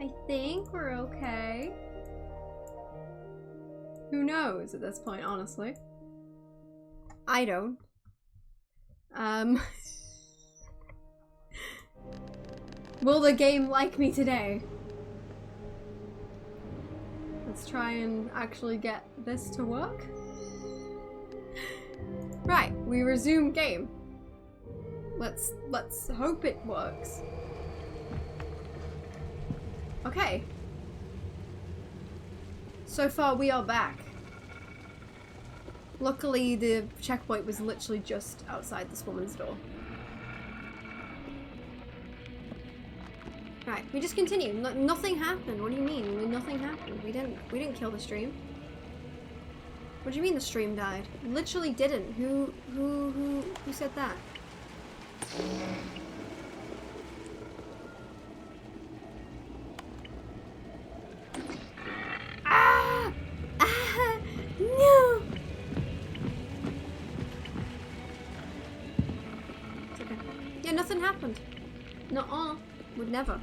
I think we're okay. Who knows at this point, honestly? I don't. Will the game like me today? Let's try and actually get this to work. Right, we resume game. Let's hope it works. Okay. So far we are back. Luckily the checkpoint was literally just outside this woman's door. Right, we just continue. Nothing happened. What do you mean? Nothing happened. We didn't kill the stream. What do you mean the stream died? Literally didn't. Who said that? Ah! Ah! No! It's okay. Yeah, nothing happened. Nuh-uh. Would never.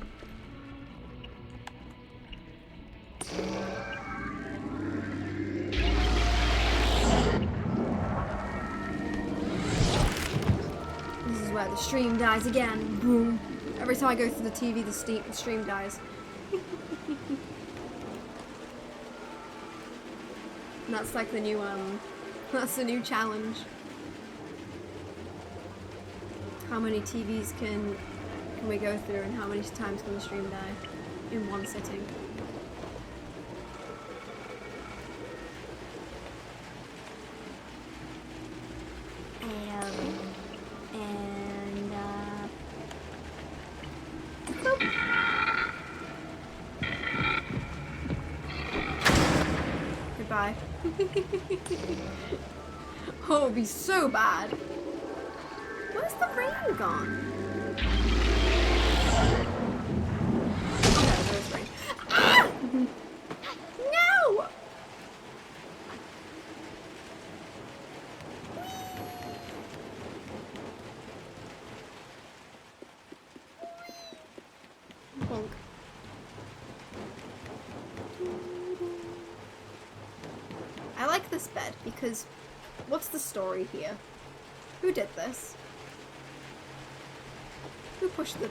This is where the stream dies again. Boom. Every time I go through the TV, the stream dies. And that's like the new, that's the new challenge. How many TVs can we go through and how many times can the stream die in one sitting? Goodbye. Oh, it would be so bad. Where's the rain gone? Ah! No! Bonk. I like this bed because what's the story here? Who did this? Who pushed the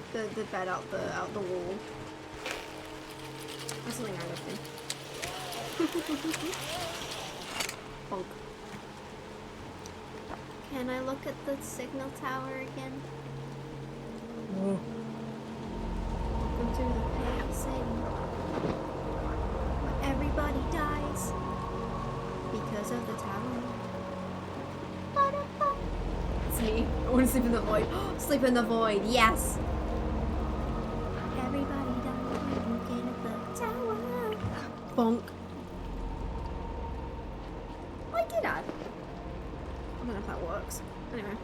bed out the wall? There's something wrong with me. Bonk. Can I look at the signal tower again? No. Welcome to the pacing. Where everybody dies because of the tower. It's me. I want to sleep in the void. Sleep in the void. Yes. Everybody dies looking at the tower. Bonk. I did add. I don't know if that works. Anyway.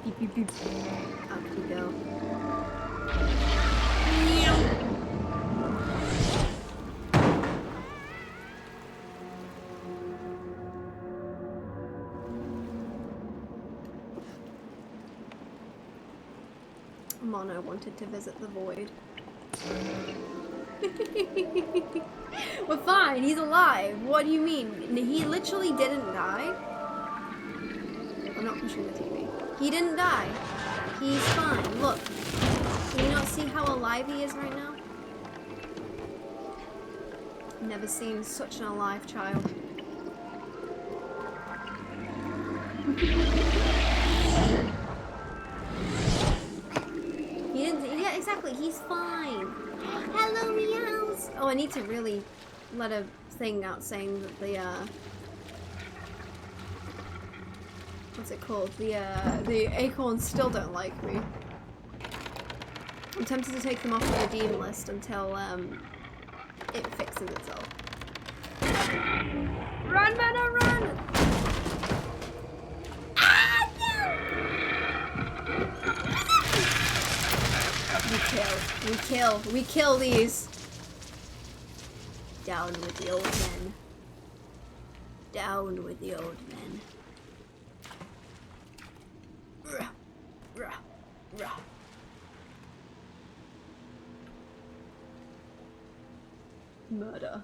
Beep beep beep. Out we go. Mono wanted to visit the void. We're fine, he's alive. What do you mean? He literally didn't die. I'm not pushing the TV. He didn't die. He's fine. Look. Can you not see how alive he is right now? Never seen such an alive child. He didn't. Yeah, exactly. He's fine. Hello, meows. Oh, I need to really let a thing out saying that the what's it called? The acorns still don't like me. I'm tempted to take them off the redeem list until it fixes itself. Run, Mano, run! Ah, no! We kill these. Down with the old men. Down with the old men. Ruh, ruh, ruh. Murder.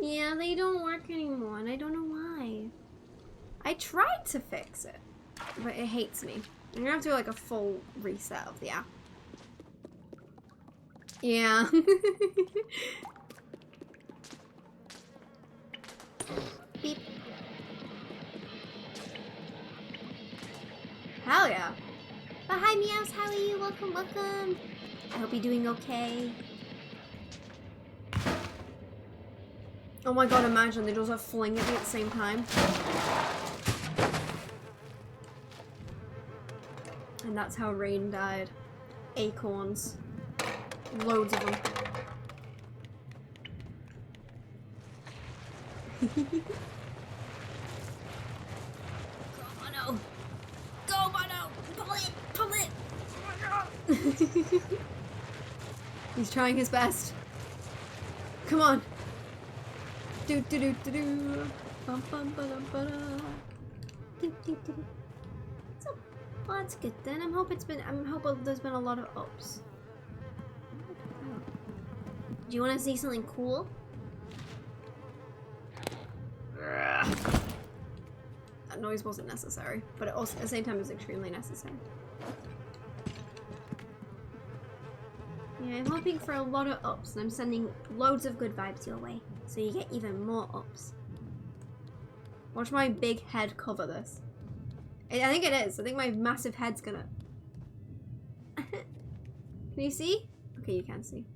Yeah, they don't work anymore, and I don't know why. I tried to fix it, but it hates me. I'm gonna have to do like a full reset of the app. Yeah. Beep. Hell yeah. But hi Meows, how are you? Welcome, welcome. I hope you're doing okay. Oh my god, imagine they just have fling at me at the same time. And that's how Rain died. Acorns. Loads of them. Go, Mono! Go, Mono! Pull it! Pull it! Oh my god! He's trying his best. Come on! Do do do do do. Bum bum ba dum ba da. Do do do. So, well, that's good then. I'm hoping there's been a lot of ups. Do you want to see something cool? That noise wasn't necessary, but it also at the same time it was extremely necessary. Yeah, I'm hoping for a lot of ups, and I'm sending loads of good vibes your way, so you get even more ups. Watch my big head cover this. I think it is. I think my massive head's gonna... Can you see? Okay, you can see.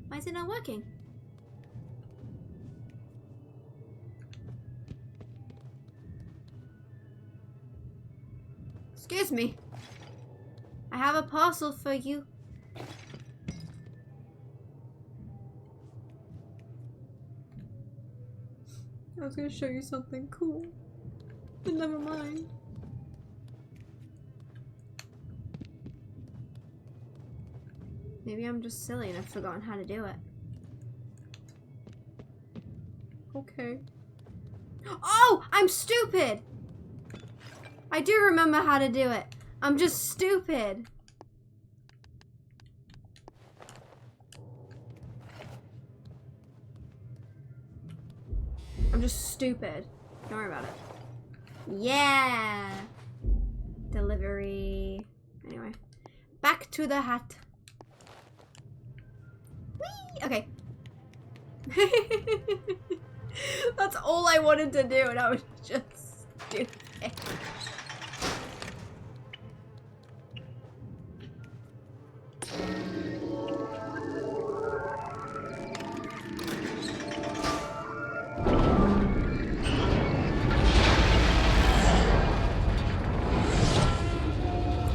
Why is it not working? Excuse me. I have a parcel for you. I was gonna show you something cool, but never mind. Maybe I'm just silly and I've forgotten how to do it. Okay. Oh! I'm stupid! I do remember how to do it. I'm just stupid. I'm just stupid. Don't worry about it. Yeah! Delivery. Anyway. Back to the hat. Whee! Okay. That's all I wanted to do and I was just stupid.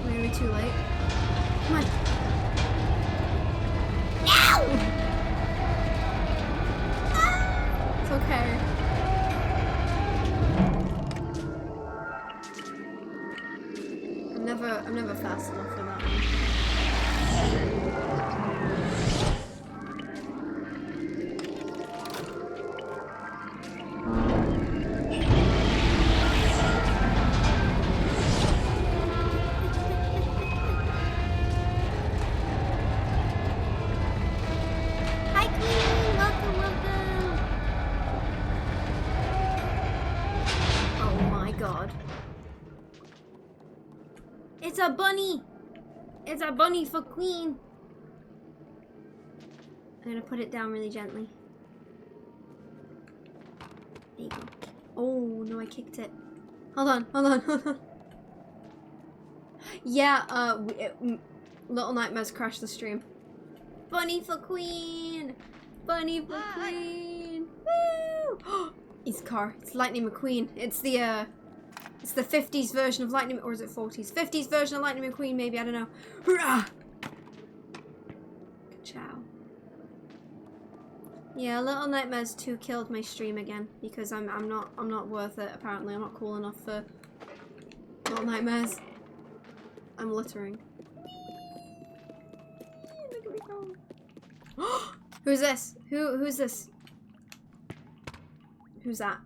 Maybe too late. Come on. No! It's okay. I'm never fast enough for that one. Hi Queen! Welcome, welcome! Oh my god. It's a bunny! It's a bunny for Queen! I'm gonna put it down really gently. There you go. Oh, no, I kicked it. Hold on, hold on, hold on. Yeah, Little Nightmares crashed the stream. Bunny for Queen! Bunny for Queen! Woo! His car. It's Lightning McQueen. It's the 50s version of Lightning, or is it 40s? 50s version of Lightning McQueen, maybe, I don't know. Hurrah! Ciao. Yeah, Little Nightmares 2 killed my stream again because I'm not worth it. Apparently, I'm not cool enough for Little Nightmares. I'm littering. Look at me go. Who's this? Who's this? Who's that?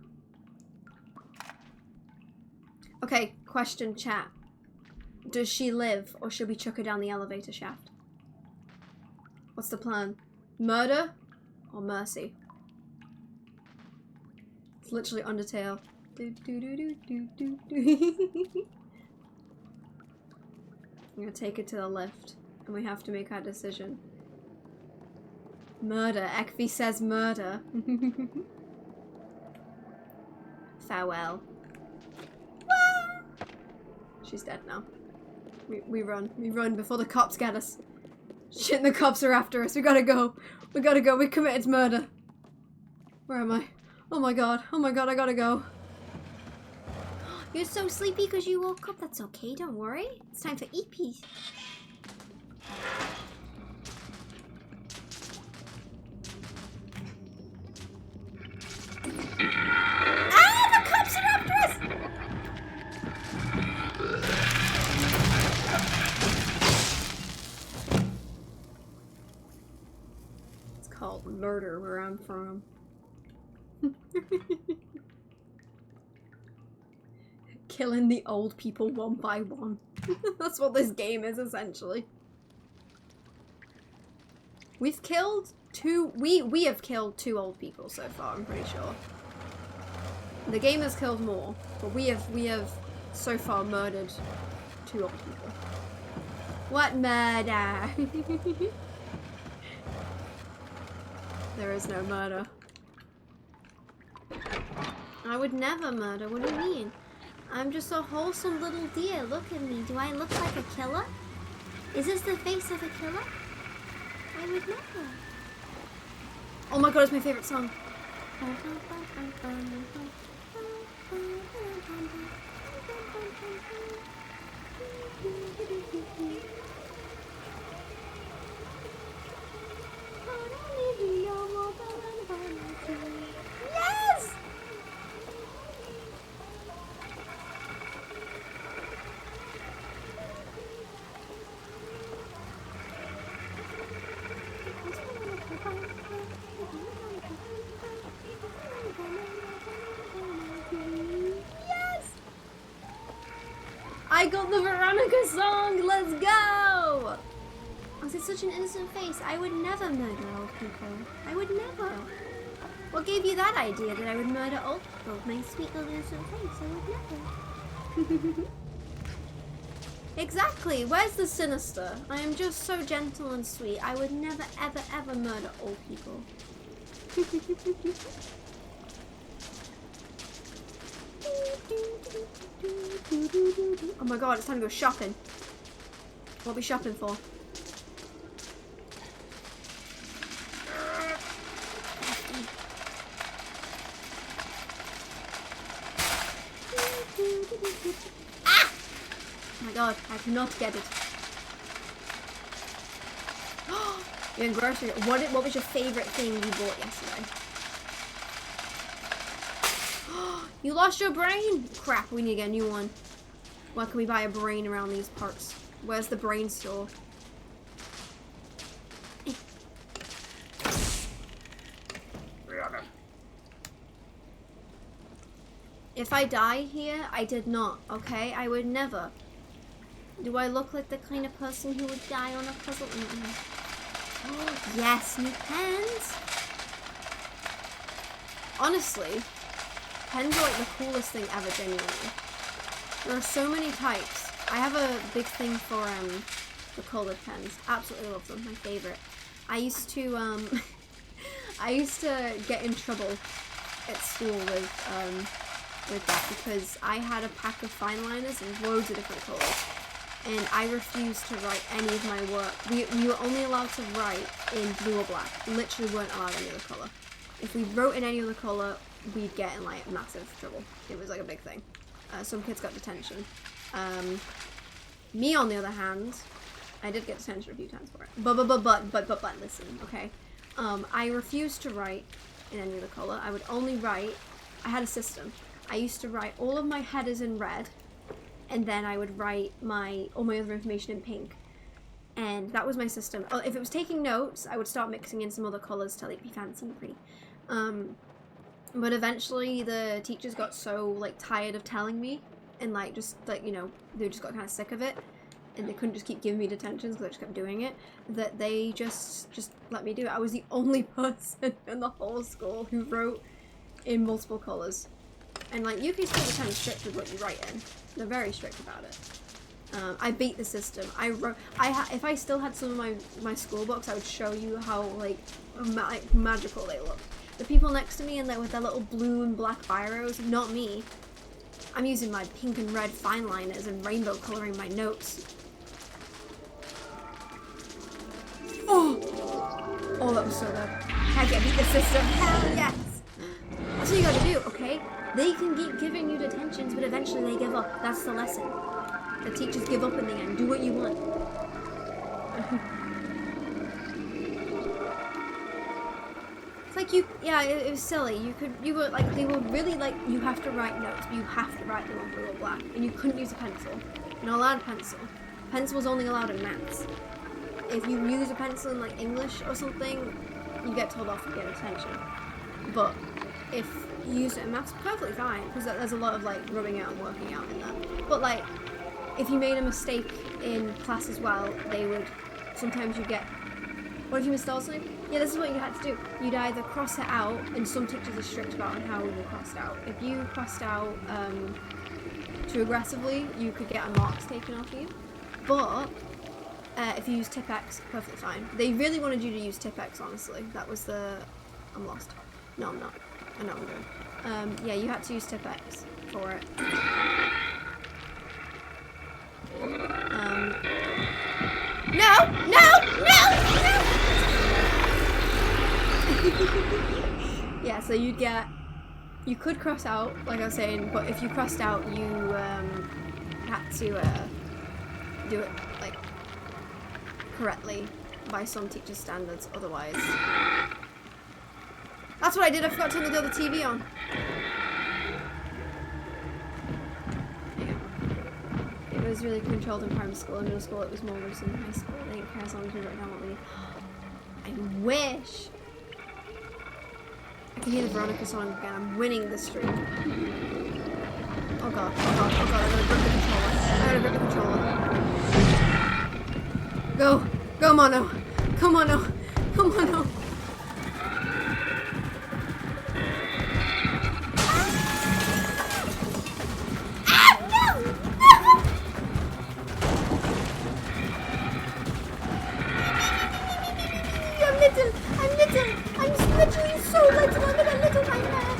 Okay, question chat. Does she live or should we chuck her down the elevator shaft? What's the plan? Murder or mercy? It's literally Undertale. I'm gonna take it to the left, and we have to make our decision. Murder. Ekvi says murder. Farewell. She's dead now. We run. We run before the cops get us. Shit, the cops are after us. We gotta go. We gotta go. We committed murder. Where am I? Oh my god. Oh my god, I gotta go. You're so sleepy because you woke up. That's okay, don't worry. It's time for EP. Ah, the cops are after us! It's called murder where I'm from. Killing the old people one by one. That's what this game is, essentially. We've killed two... We have killed 2 old people so far, I'm pretty sure. The game has killed more, but we have so far murdered 2 old people. What murder? There is no murder. I would never murder, what do you mean? I'm just a wholesome little deer. Look at me. Do I look like a killer? Is this the face of a killer? I would never. Oh my god, it's my favorite song. Yes! Yes! I got the Veronica song! Let's go! Oh, it's such an innocent face. I would never murder old people. I would never. What gave you that idea that I would murder old people? My sweet little innocent face. I would never. Exactly. Where's the sinister? I am just so gentle and sweet. I would never, ever, ever murder old people. Oh my god, it's time to go shopping. What are we shopping for? Ah! Oh my god, I cannot get it. You're in grocery. What was your favorite thing you bought yesterday? You lost your brain! Crap, we need to get a new one. Where can we buy a brain around these parts? Where's the brain store? If I die here, I did not, okay? I would never. Do I look like the kind of person who would die on a puzzle? Oh, yes, new pens! Honestly, pens are like the coolest thing ever, genuinely. There are so many types. I have a big thing for the colored pens. Absolutely love them, my favorite. I used to I used to get in trouble at school with that because I had a pack of fine liners and loads of different colors. And I refused to write any of my work. We were only allowed to write in blue or black. Literally weren't allowed any other color. If we wrote in any other color, we'd get in like massive trouble. It was like a big thing. Some kids got detention. Me on the other hand, I did get detention a few times for it. But listen, okay. I refused to write in any other color. I would only write. I had a system. I used to write all of my headers in red. And then I would write all my other information in pink. And that was my system. If it was taking notes, I would start mixing in some other colors to like be fancy and pretty. But eventually the teachers got so like tired of telling me and like just like, you know, they just got kind of sick of it. and they couldn't just keep giving me detentions because I just kept doing it, that they just let me do it. I was the only person in the whole school who wrote in multiple colours. And like UK schools are kind of strict with what you write in. They're very strict about it. I beat the system. I wrote. If I still had some of my school books, I would show you how like magical they look. The people next to me and with their little blue and black biros, not me. I'm using my pink and red fine liners and rainbow coloring my notes. Oh, that was so good. I get beat the system. Hell yes. That's what you gotta do, okay? They can keep giving you detentions, but eventually they give up. That's the lesson. The teachers give up in the end. Do what you want. It's like it was silly. You were like, they were really like, you have to write notes, but you have to write them on blue or black, and you couldn't use a pencil. You're not allowed a pencil. Pencil was only allowed in maths. If you use a pencil in like English or something, you get told off and get attention. But if you use it in maths, perfectly fine, because there's a lot of like rubbing out and working out in that. But like, if you made a mistake in class as well, they would, sometimes you get, what if you misspelled something? Yeah, this is what you had to do. You'd either cross it out, and some teachers are strict about how you crossed out. If you crossed out too aggressively, you could get a marks taken off you. But if you use Tipp-Ex, perfectly fine. They really wanted you to use Tipp-Ex, honestly. That was the, I'm lost. No, I'm not. I know what I'm doing. Yeah, you had to use Tipp-Ex for it. No! Yeah, so you could cross out, like I was saying, but if you crossed out, you had to do it like correctly by some teacher's standards. Otherwise, that's what I did. I forgot to turn the other TV on. It was really controlled in primary school. In middle school, it was more loose in high school. They didn't care as long as we wrote down what we need. I wish. I can hear the Veronica song again. I'm winning the streak. Oh god, I gotta grip the controller. Go, Mono. Come on, no. I'm literally so little. I'm in a little nightmare.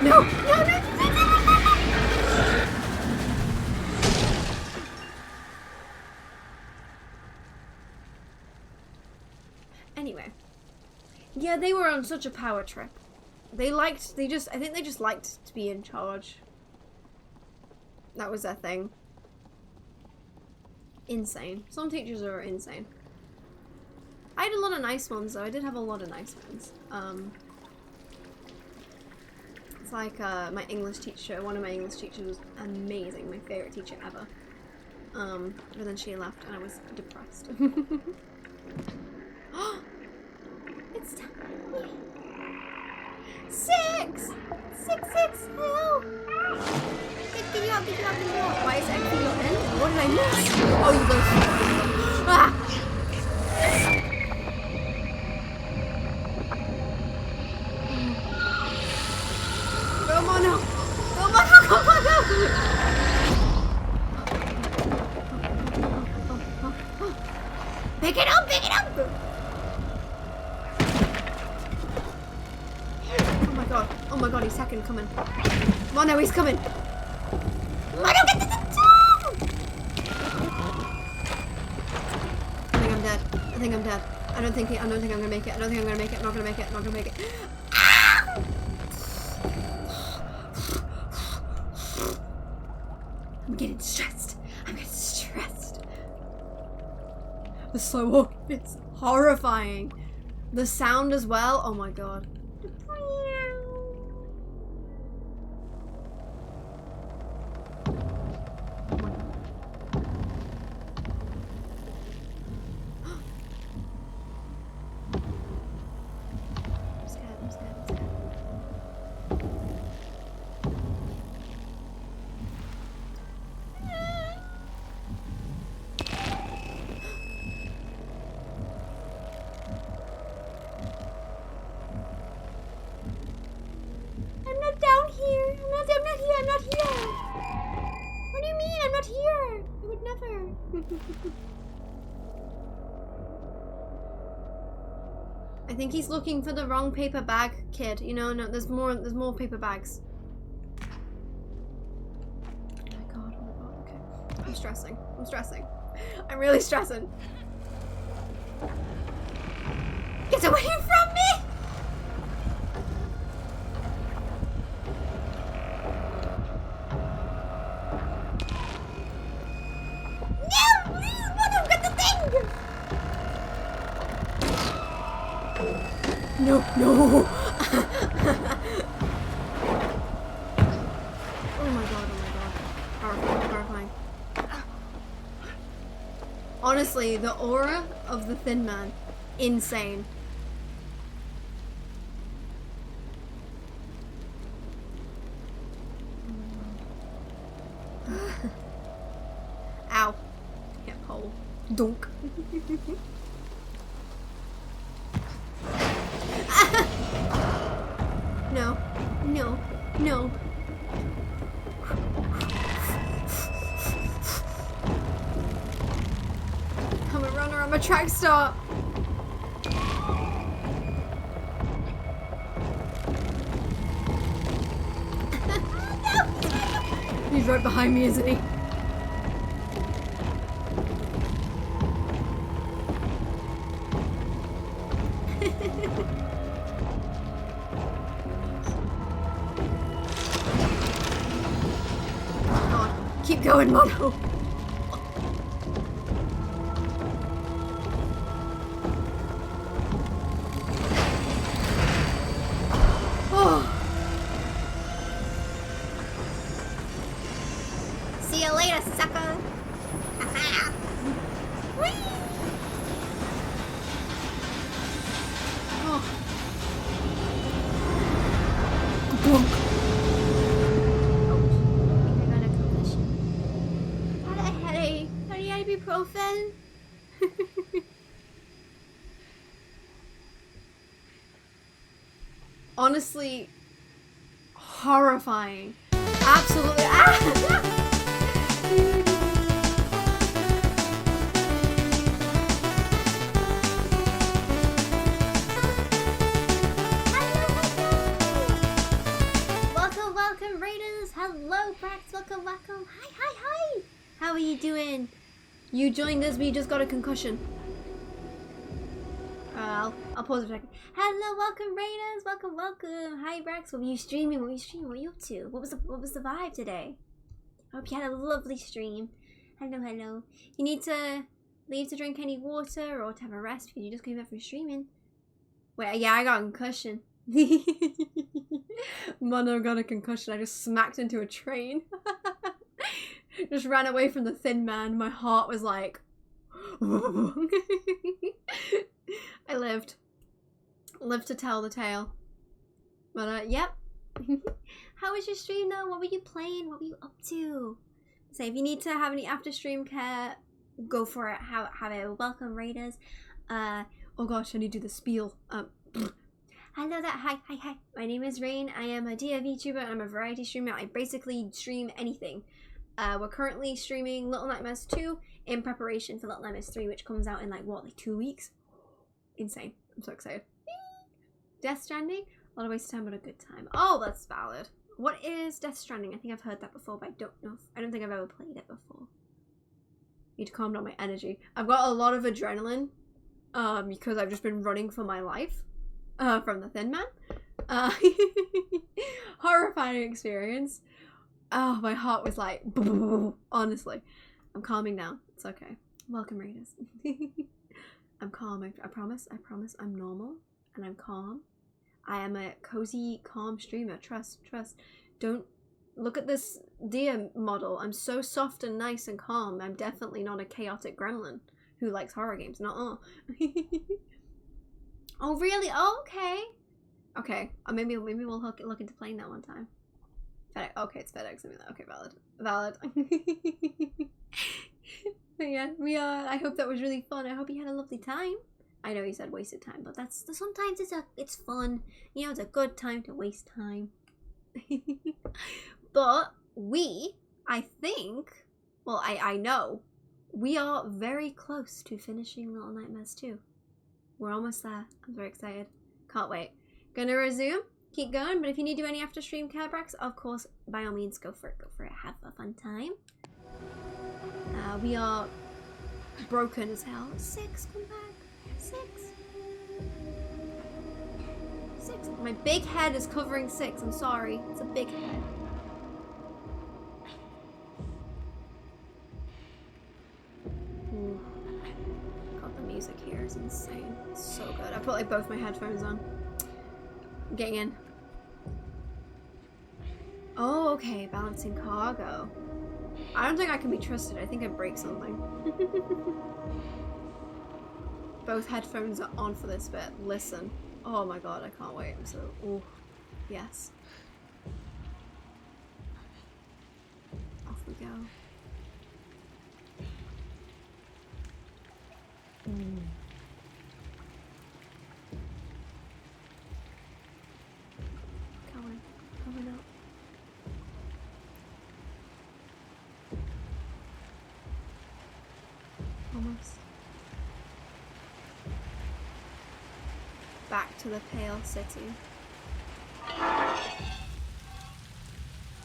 No. Anyway. Yeah, they were on such a power trip. I think they just liked to be in charge. That was their thing. Insane. Some teachers are insane. I had a lot of nice ones though. I did have a lot of nice ones. It's like my English teacher. One of my English teachers was amazing. My favorite teacher ever. But then she left and I was depressed. It's time. 6! Help! Get you up. Why is everything not in? What did I miss? Oh, you go. Ah! Come on now! Pick it up! Oh my god, he's second coming. Mono, he's coming. Mono, get to the top! I think I'm dead. I don't think I'm gonna make it. I'm not gonna make it. Ah! I'm getting stressed. The slow walk is horrifying. The sound as well. Oh my god. here. What do you mean? I'm not here. I would never. I think he's looking for the wrong paper bag, kid. You know, no, there's more paper bags. Oh my god, okay. I'm stressing. I'm really stressing. Get away from me! No, please, Mono, get the thing! No, no! Oh my god. Horrifying. Honestly, the aura of the Thin Man, insane. Ow. Hip hole. Dunk. No. No. No. I'm a runner, I'm a track star. No. He's right behind me, isn't he? Keep going, Mono. Oh. See you later, sucker. Oh. Ibuprofen. Honestly, horrifying. Absolutely. Ah! Welcome, Raiders. Hello, Brax. Welcome. Hi. How are you doing? You joined us, but you just got a concussion. I'll pause a second. Hello, welcome, Raiders. Welcome. Hi, Brax. What were you streaming? What were you up to? What was the vibe today? I hope you had a lovely stream. Hello. You need to leave to drink any water or to have a rest because you just came back from streaming. Wait, yeah, I got a concussion. Mono got a concussion. I just smacked into a train. Just ran away from the Thin Man. My heart was like... I lived to tell the tale. But, yep. How was your stream, though? What were you playing? What were you up to? So, if you need to have any after-stream care, go for it. Have it. Welcome, Raiders. Oh gosh, I need to do the spiel. Hello there. Hi. My name is Rain. I am a dear VTuber and I'm a variety streamer. I basically stream anything. We're currently streaming Little Nightmares 2 in preparation for Little Nightmares 3, which comes out in like 2 weeks? Insane. I'm so excited. Death Stranding? A lot of waste of time, but a good time. Oh, that's valid. What is Death Stranding? I think I've heard that before, but I don't think I've ever played it before. Need to calm down my energy. I've got a lot of adrenaline, because I've just been running for my life, from the Thin Man. Horrifying experience. Oh, my heart was like, honestly. I'm calming down. It's okay. Welcome, Raiders. I'm calm. I promise I'm normal and I'm calm. I am a cozy, calm streamer. Trust. Don't look at this deer model. I'm so soft and nice and calm. I'm definitely not a chaotic gremlin who likes horror games. Nuh-uh. Oh, really? Oh, okay. Okay. Maybe we'll look into playing that one time. FedEx. Okay, it's FedEx. Okay, valid. But yeah, I hope that was really fun. I hope you had a lovely time. I know you said wasted time, but sometimes it's fun. You know, it's a good time to waste time. But I think, well, I know, we are very close to finishing Little Nightmares 2. We're almost there. I'm very excited. Can't wait. Gonna resume. Keep going, but if you need to do any after stream care breaks, of course, by all means, go for it. Go for it. Have a fun time. We are broken as hell. 6, come back. 6. 6. My big head is covering 6. I'm sorry. It's a big head. Ooh. God, the music here is insane. It's so good. I put like both my headphones on. I'm getting in. Oh, okay. Balancing cargo. I don't think I can be trusted. I think I break something. Both headphones are on for this bit. Listen. Oh my god, I can't wait. I'm so... Ooh. Yes. Off we go. Coming up. Almost. Back to the Pale City.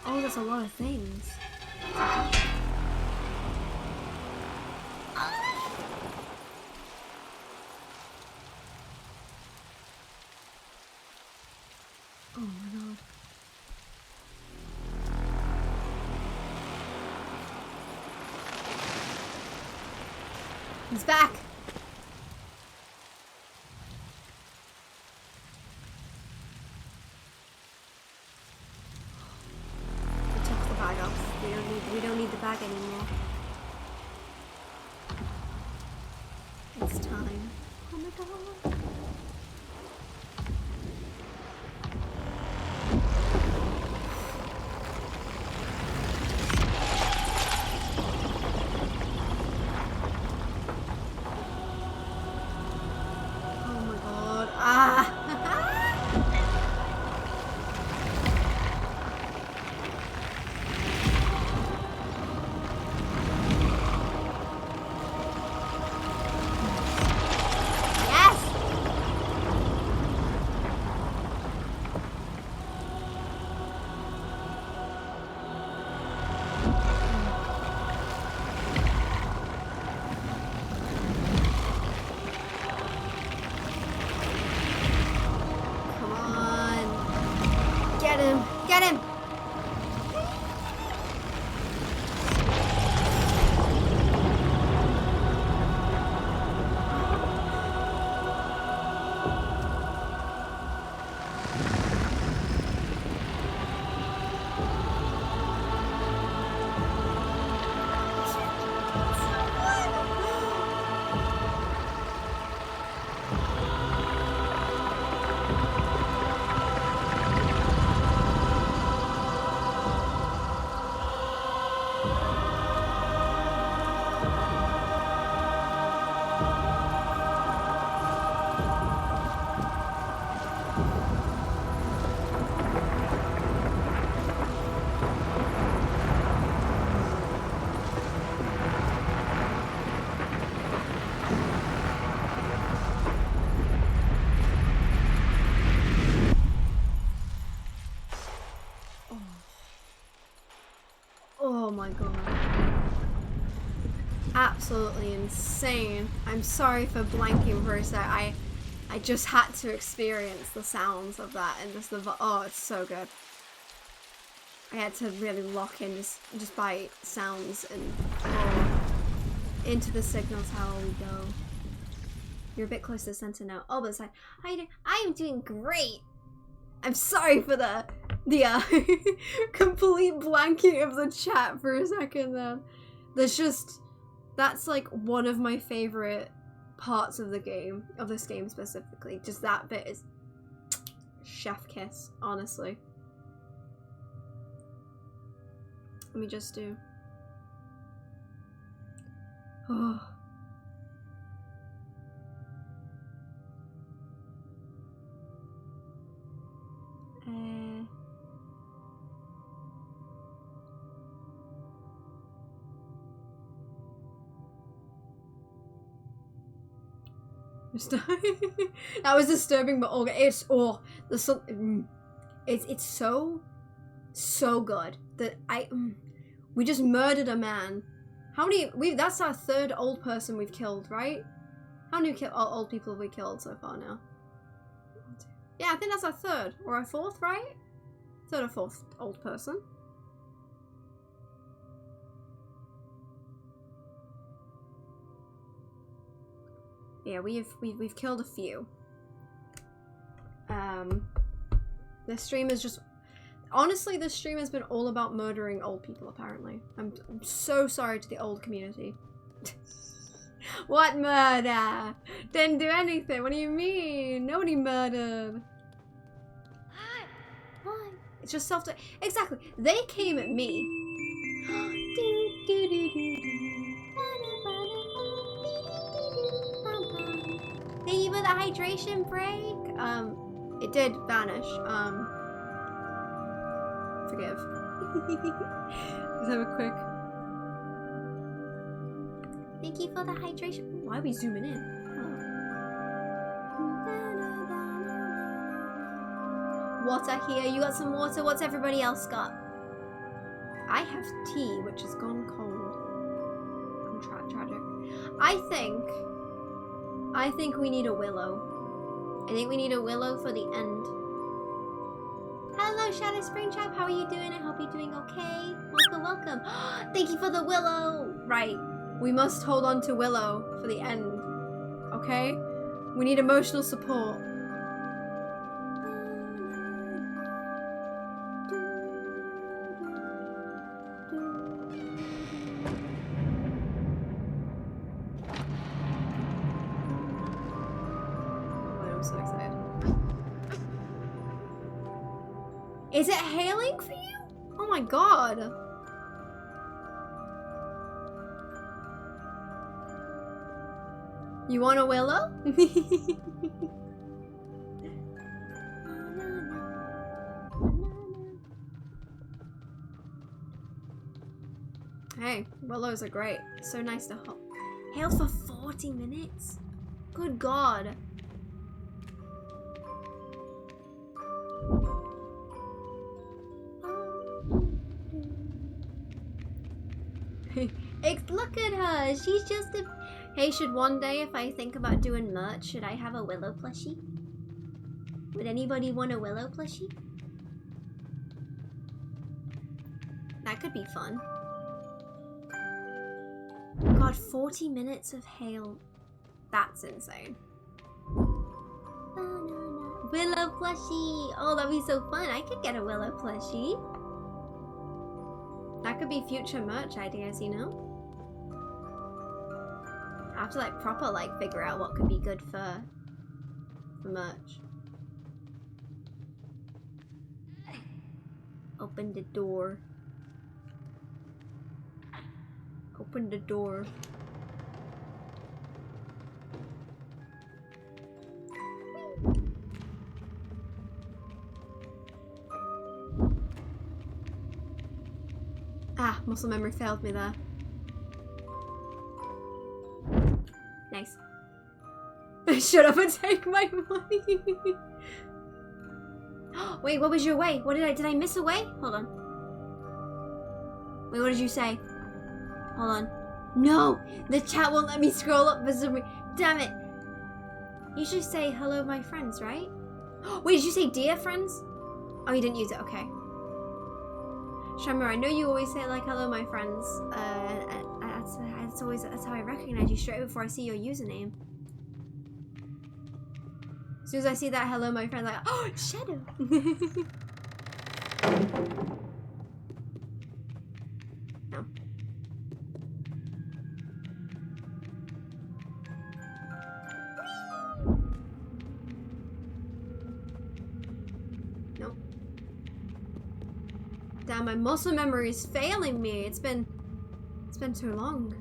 Oh, there's a lot of things. Oh my god. He's back! We took the bag off. We don't need the bag anymore. It's time. Oh my god. Get him! Oh my god. Absolutely insane. I'm sorry for blanking for a sec. I just had to experience the sounds of that and just oh, it's so good. I had to really lock in just by sounds and into the signals how we go. You're a bit close to the center now. Oh, but it's like, how you doing? I am doing great. I'm sorry for the complete blanking of the chat for a second there. That's like one of my favorite parts of the game, of this game specifically. Just that bit is chef kiss, honestly. Let me just do. Oh. That was disturbing, but it's it's so good that we just murdered a man. How many that's our third old person we've killed, right? How many old people have we killed so far now? Yeah, I think that's our third or our fourth, right? Third or fourth old person. Yeah, we've killed a few. This stream is just honestly, this stream has been all about murdering old people. Apparently, I'm so sorry to the old community. What murder? Didn't do anything. What do you mean? Nobody murdered. Why? It's just exactly. They came at me. Thank you for the hydration break. It did vanish. Forgive. Let's have a quick. Thank you for the hydration. Why are we zooming in? Oh. Water here. You got some water. What's everybody else got? I have tea, which has gone cold. I'm tragic. I think we need a willow. I think we need a willow for the end. Hello, Shadow Springtrap. How are you doing? I hope you're doing okay. Welcome, welcome. Thank you for the willow. Right. We must hold on to willow for the end. Okay? We need emotional support. Is it hailing for you? Oh my god. You want a willow? Hey, willows are great. So nice to hail for 40 minutes? Good god. Look at her. She's just a... Hey, should one day, if I think about doing merch, should I have a willow plushie? Would anybody want a willow plushie? That could be fun. God, 40 minutes of hail. That's insane. Willow plushie. Oh, that'd be so fun. I could get a willow plushie. That could be future merch ideas, you know? I have to like proper like figure out what could be good for merch. Open the door. Open the door. Ah, muscle memory failed me there. Nice. Shut up and take my money. Wait, what was your way? What did I miss a way? Hold on. Wait, what did you say? Hold on. No, the chat won't let me scroll up for some reason. Damn it. You should say hello, my friends, right? Wait, did you say dear friends? Oh, you didn't use it. Okay. Shammer, I know you always say like hello, my friends. That's how I recognize you straight before I see your username. As soon as I see that hello, my friend, like, oh, Shadow. No. Nope. Damn, my muscle memory is failing me. It's been too long.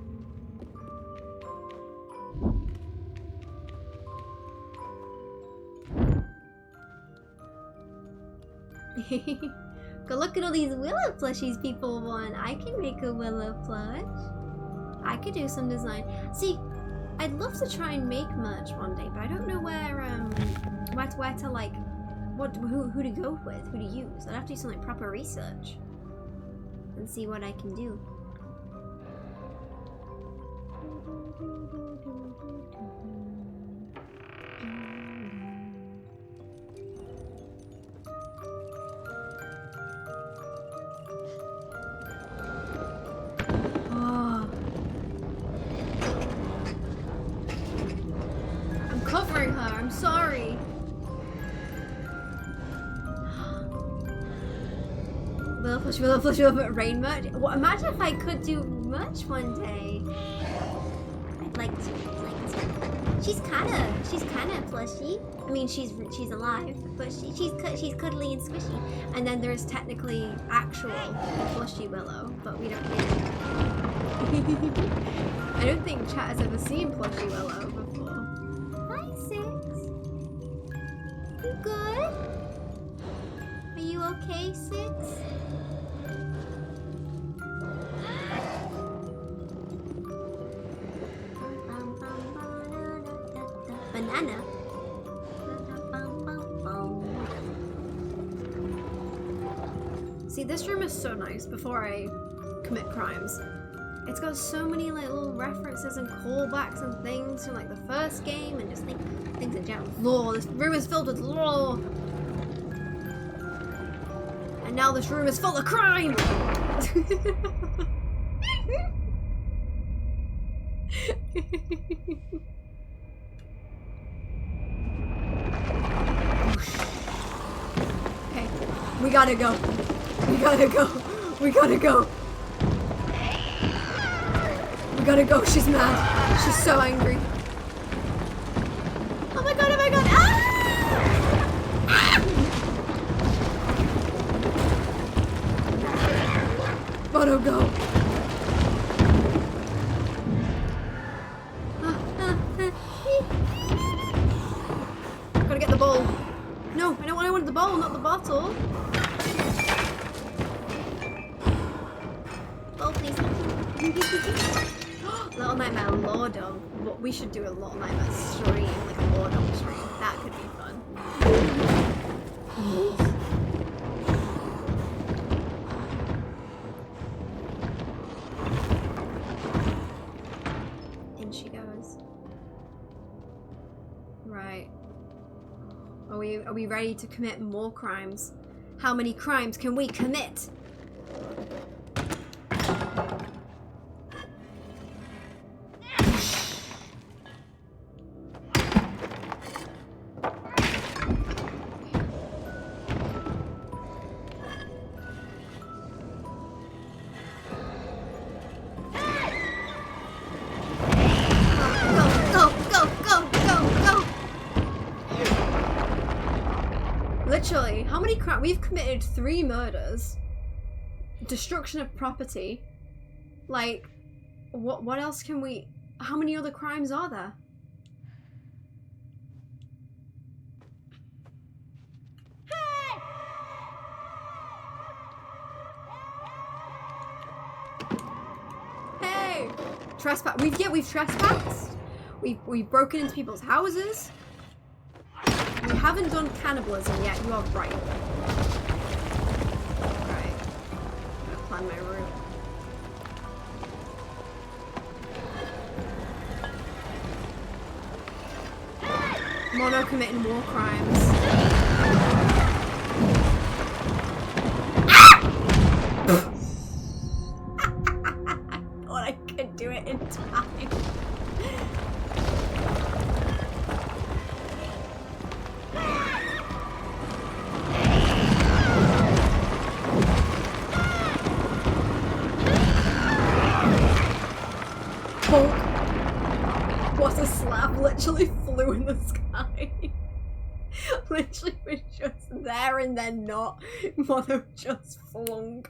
Go look at all these willow plushies people want. I can make a willow plush. I could do some design. See, I'd love to try and make merch one day, but I don't know where to like, who to go with, who to use. I'd have to do some like proper research and see what I can do. Covering her, I'm sorry. Will push rain merch. Well, imagine if I could do merch one day. I'd like to. She's kinda plushy. I mean, she's alive, but she's cuddly and squishy. And then there's technically actual plushy Willow, but we don't get it. I don't think chat has ever seen plushy Willow before. Hi, Six. You good? Are you okay, Six? Banana. See, this room is so nice before I commit crimes. It's got so many like little references and callbacks and things from like the first game and just like things in general. Lore. This room is filled with lore. And now this room is full of crime! Okay, we gotta go. We gotta go. We gotta go. We gotta go. She's mad. She's so angry. Oh my god, oh my god. Ah! Mono, go. Gotta get the bowl. No, I wanted the bowl, not the bottle. Bowl, please. Little Nightmare Lore Dog. What we should do a Little Nightmare stream, like a Lore Dog stream. That could be fun. In she goes. Right. Are we ready to commit more crimes? How many crimes can we commit? Literally, how many crimes? We've committed 3 murders, destruction of property. Like, what else can we? How many other crimes are there? Hey! Trespass. We've trespassed. We've broken into people's houses. We haven't done cannibalism yet, you are right. Right. I'm gonna plan my route. Mono committing war crimes. Thought I could do it in time. What a slap, literally flew in the sky. Literally was just there and then not. Mono just flung.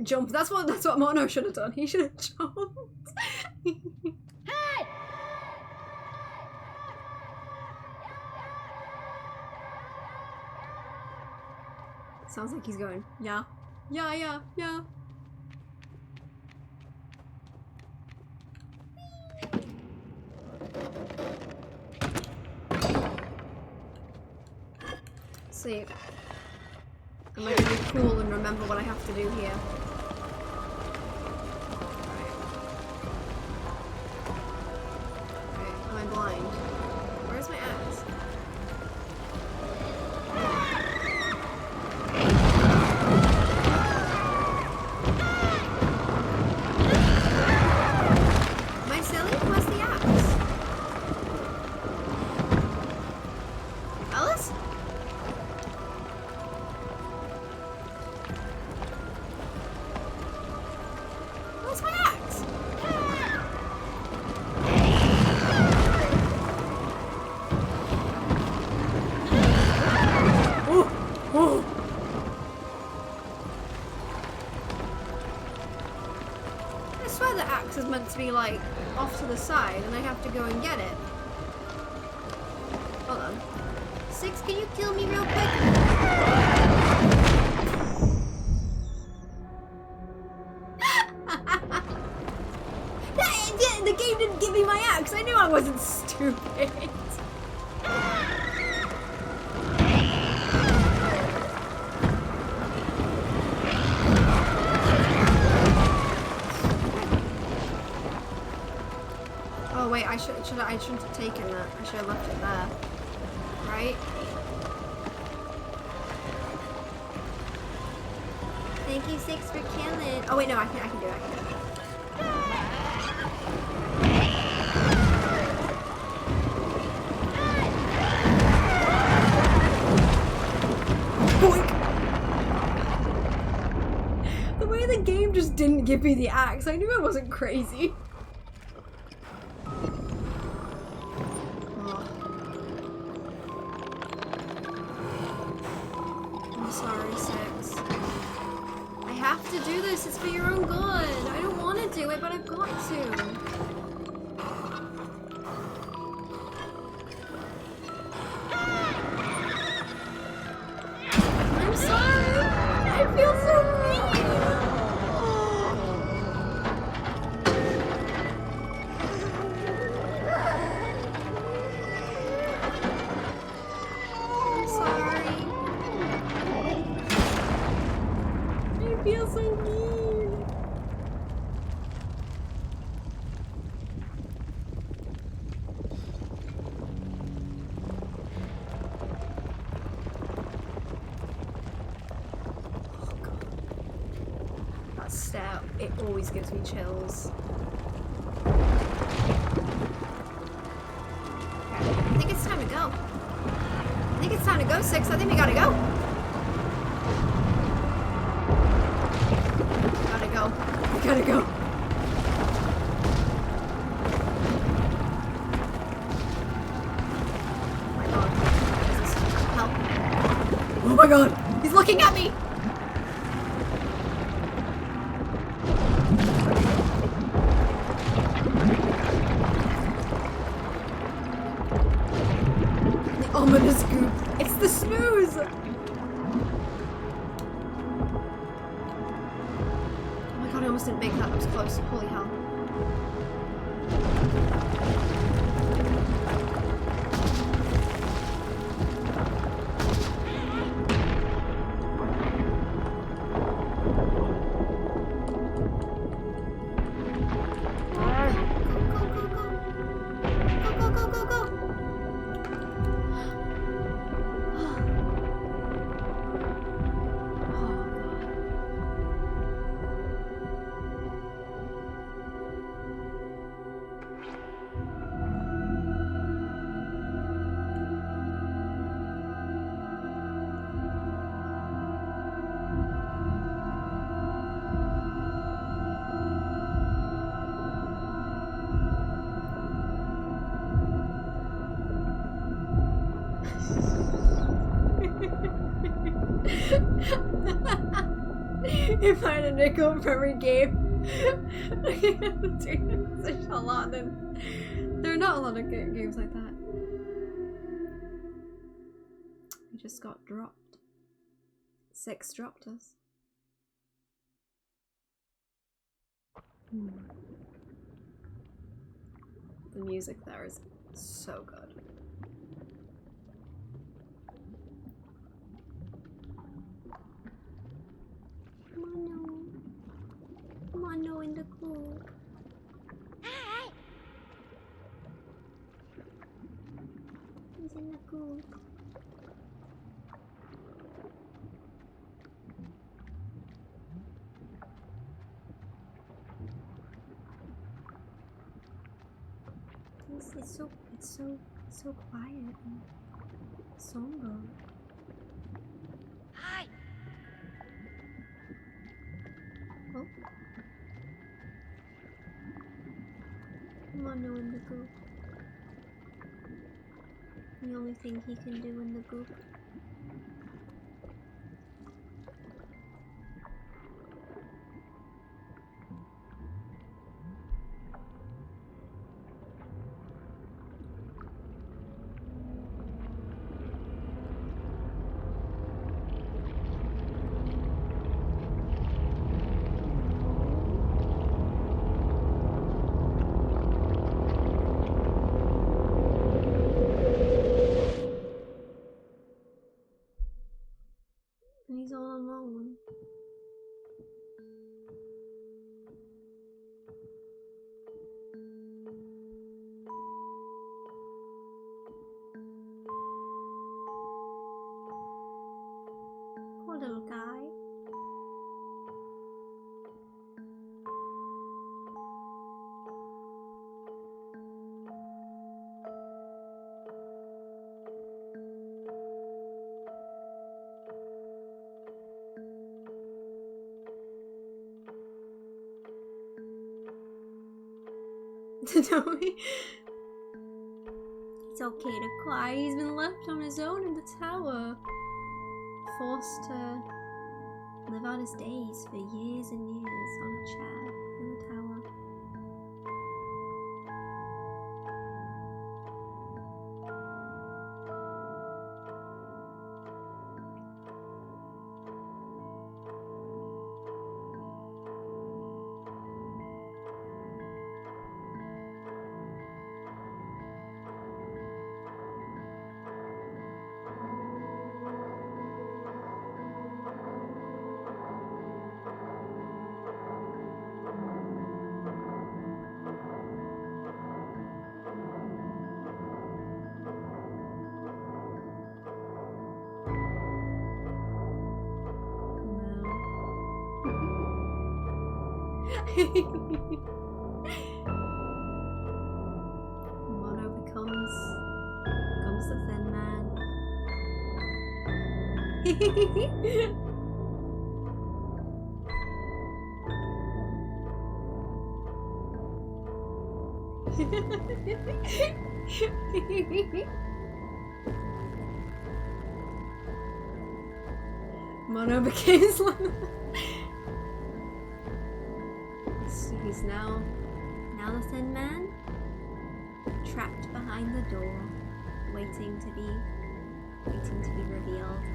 Jump. That's what Mono should have done. He should have jumped. Hey! Sounds like he's going, yeah. Yeah. see. Am I gonna be cool and remember what I have to do here? Right, am I blind? Where's my axe? Am I silly? Where's the axe? Alice? Where's my axe? Oh! Oh! I swear the axe is meant to be like off to the side and I have to go and get it. Hold on. Six, can you kill me real quick? The game didn't give me my axe. I knew I wasn't stupid. Oh wait, I shouldn't have taken that. I should have left it there. Right? Thank you, Six, for killing. Oh wait, no, I can do it. I can do it. Boink! The way the game just didn't give me the axe, I knew I wasn't crazy. Oh. I'm sorry, Six. I have to do this, it's for your own good. I don't want to do it, but I've got to. I'm sorry. I feel so mean. I'm sorry. I feel so mean. That step, it always gives me chills. Okay, I think it's time to go. I think it's time to go, Six. I think we gotta go. Gotta go. We gotta go. Oh my god. Jesus. Help. Oh my god! He's looking at me! The ominous goop. It's the snooze! Oh my god, I almost didn't make that. That was close. Holy hell. Go, go, go, go, go! If I had a nickel for every game, there's a lot. There are not a lot of games like that. We just got dropped. Six dropped us. The music there is so good. It's so quiet and somber. Hi. Oh. Mono in the goop. The only thing he can do in the goop. And he's all alone. Poor little guy. Toby. It's okay to cry. He's been left on his own in the tower. Forced to live out his days for years and years on a chair in the tower. Mono becomes the thin man. Mono became so he's now the thin man, trapped behind the door, waiting to be revealed.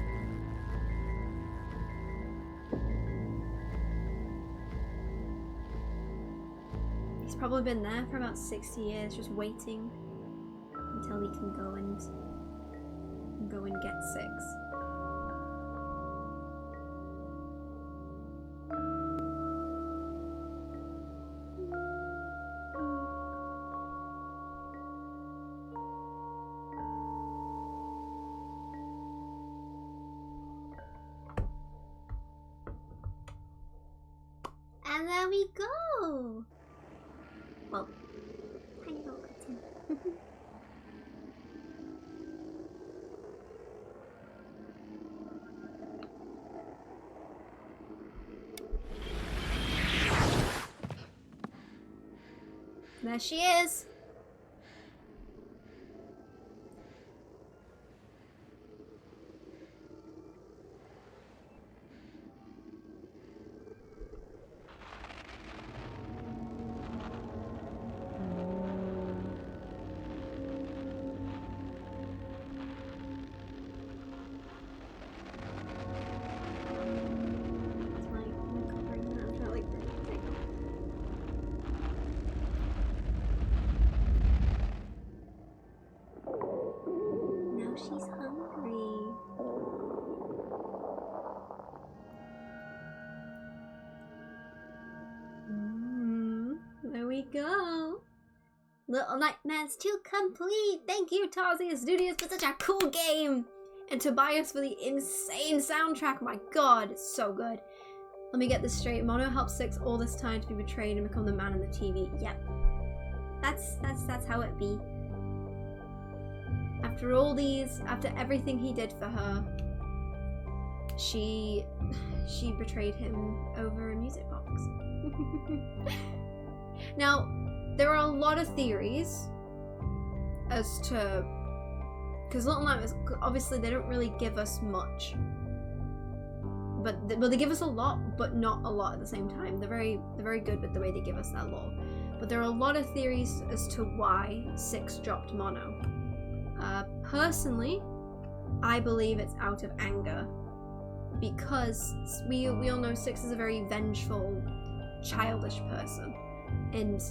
He's probably been there for about 60 years, just waiting until he can go and get six. And there we go! Well, tiny little cutscene. There she is! She's hungry. There we go. Little Nightmares 2 complete. Thank you, Tarsier Studios, for such a cool game. And Tobias for the insane soundtrack. My god, it's so good. Let me get this straight. Mono helped Six all this time to be betrayed and become the man on the TV. Yep. That's how it be. after everything he did for her, she betrayed him over a music box. Now, there are a lot of theories as to, because Little Nightmares, obviously they don't really give us much, but they give us a lot, but not a lot at the same time. They're very good with the way they give us that lore. But there are a lot of theories as to why Six dropped Mono. Personally, I believe it's out of anger, because we all know Six is a very vengeful, childish person, and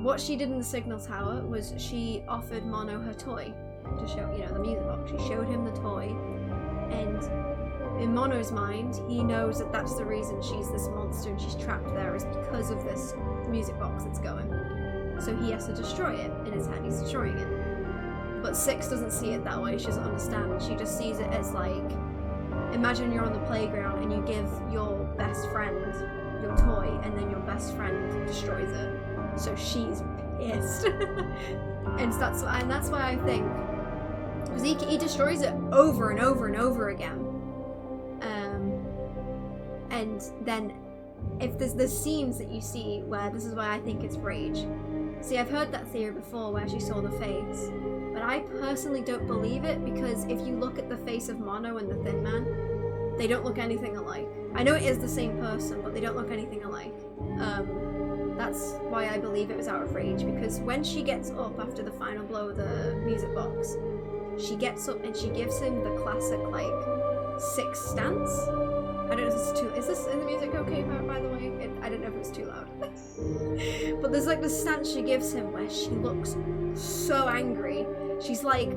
what she did in the Signal Tower was she offered Mono her toy to show, the music box. She showed him the toy, and in Mono's mind, he knows that that's the reason she's this monster and she's trapped there, is because of this music box that's going. So he has to destroy it. In his head, he's destroying it. But Six doesn't see it that way. She doesn't understand. She just sees it as like, imagine you're on the playground and you give your best friend your toy, and then your best friend destroys it. So she's pissed. and that's why I think, because he destroys it over and over and over again. And then if there's the scenes that you see where, this is why I think it's rage. See, I've heard that theory before where she saw the face, but I personally don't believe it, because if you look at the face of Mono and the Thin Man, they don't look anything alike. I know it is the same person, but they don't look anything alike. That's why I believe it was out of rage, because when she gets up after the final blow of the music box, she gets up and she gives him the classic, like, Six stance. I don't know if this is too... Is the music okay, by the way? I don't know if it's too loud. But there's like the stance she gives him where she looks so angry. She's like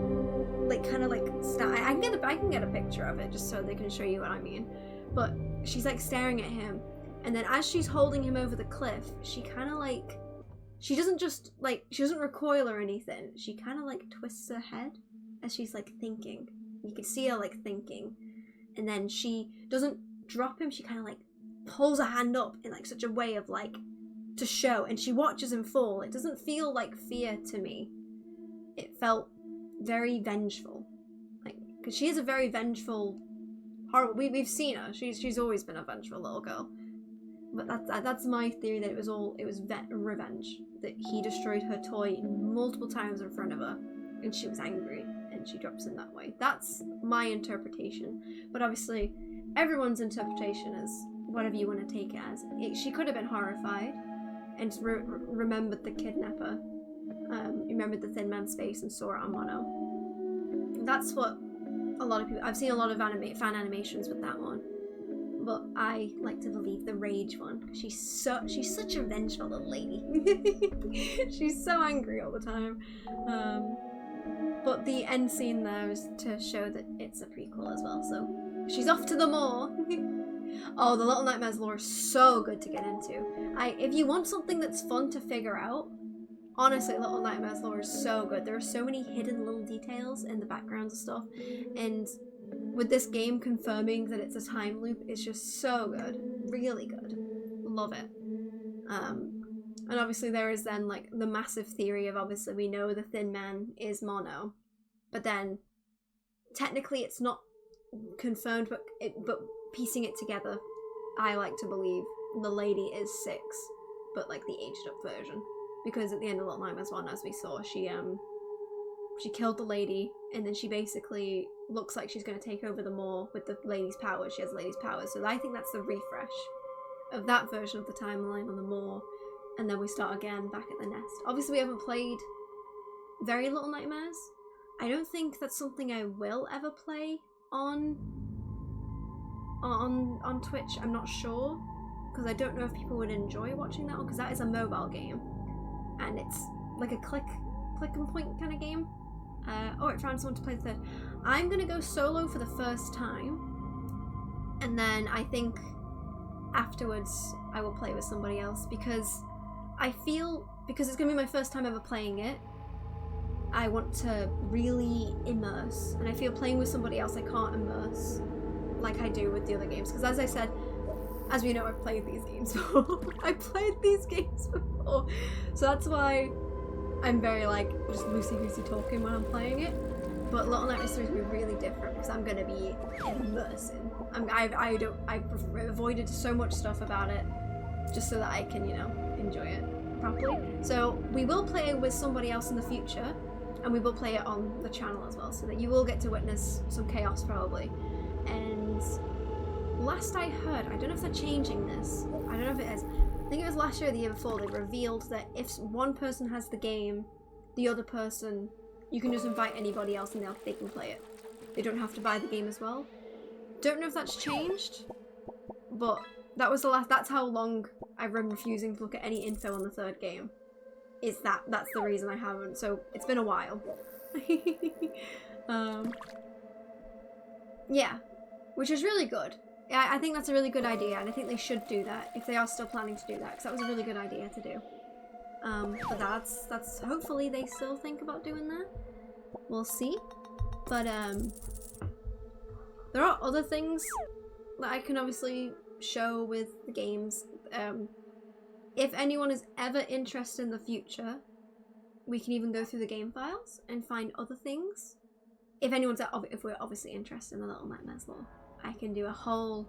kind of like... I can get a picture of it just so they can show you what I mean. But she's like staring at him. And then as she's holding him over the cliff, she kind of like... She doesn't just like... She doesn't recoil or anything. She kind of like twists her head as she's like thinking. You can see her like thinking. And then she doesn't drop him, she kind of like pulls her hand up in like such a way of like to show, and she watches him fall. It doesn't feel like fear to me. It felt very vengeful, like, because she is a very vengeful, horrible. We've seen her. She's always been a vengeful little girl. But that's my theory, that it was revenge. That he destroyed her toy multiple times in front of her, and she was angry, and she drops him that way. That's my interpretation. But obviously, everyone's interpretation is whatever you want to take it as. She could have been horrified and remembered the kidnapper, remembered the Thin Man's face and saw it on Mono. That's what a lot of people... I've seen a lot of fan animations with that one, but I like to believe the rage one, because she's such a vengeful little lady. She's so angry all the time. But the end scene there is to show that it's a prequel as well, so she's off to the moor. Oh, the Little Nightmares lore is so good to get into. If you want something that's fun to figure out, honestly, Little Nightmares lore is so good. There are so many hidden little details in the backgrounds and stuff, and with this game confirming that it's a time loop, it's just so good. Really good. Love it. And obviously there is then like the massive theory of, obviously we know the Thin Man is Mono, but then technically it's not confirmed, but piecing it together, I like to believe the lady is Six, but like the aged up version, because at the end of Little Nightmares 1, as we saw, she killed the lady, and then she basically looks like she's going to take over the moor with the lady's powers. She has the lady's powers, so I think that's the refresh of that version of the timeline on the moor, and then we start again back at the nest. Obviously we haven't played very Little Nightmares. I don't think that's something I will ever play on Twitch. I'm not sure, because I don't know if people would enjoy watching that one, because that is a mobile game and it's like a click and point kind of game. Oh, I found someone to play the third. I'm gonna go solo for the first time, and then I think afterwards I will play with somebody else, because I feel, because it's gonna be my first time ever playing it, I want to really immerse, and I feel playing with somebody else I can't immerse like I do with the other games, because as I said, as we know, I've played these games before. I played these games before, so that's why I'm very like just loosey-goosey talking when I'm playing it. But Little Nightmares 3 is going to be really different because I'm going to be immersing. I've avoided so much stuff about it just so that I can, you know, enjoy it properly. So we will play it with somebody else in the future, and we will play it on the channel as well, so that you will get to witness some chaos probably. And last I heard, I don't know if they're changing this. I don't know if it is. I think it was last year or the year before, they revealed that if one person has the game, the other person, you can just invite anybody else and they can play it. They don't have to buy the game as well. Don't know if that's changed, but that was the last. That's how long I've been refusing to look at any info on the third game. That's the reason I haven't. So it's been a while. Yeah, which is really good. Yeah, I think that's a really good idea, and I think they should do that if they are still planning to do that, because that was a really good idea to do. But that's hopefully they still think about doing that. We'll see. But there are other things that I can obviously show with the games. If anyone is ever interested in the future, we can even go through the game files and find other things. If we're obviously interested in the Little Nightmares lore, I can do a whole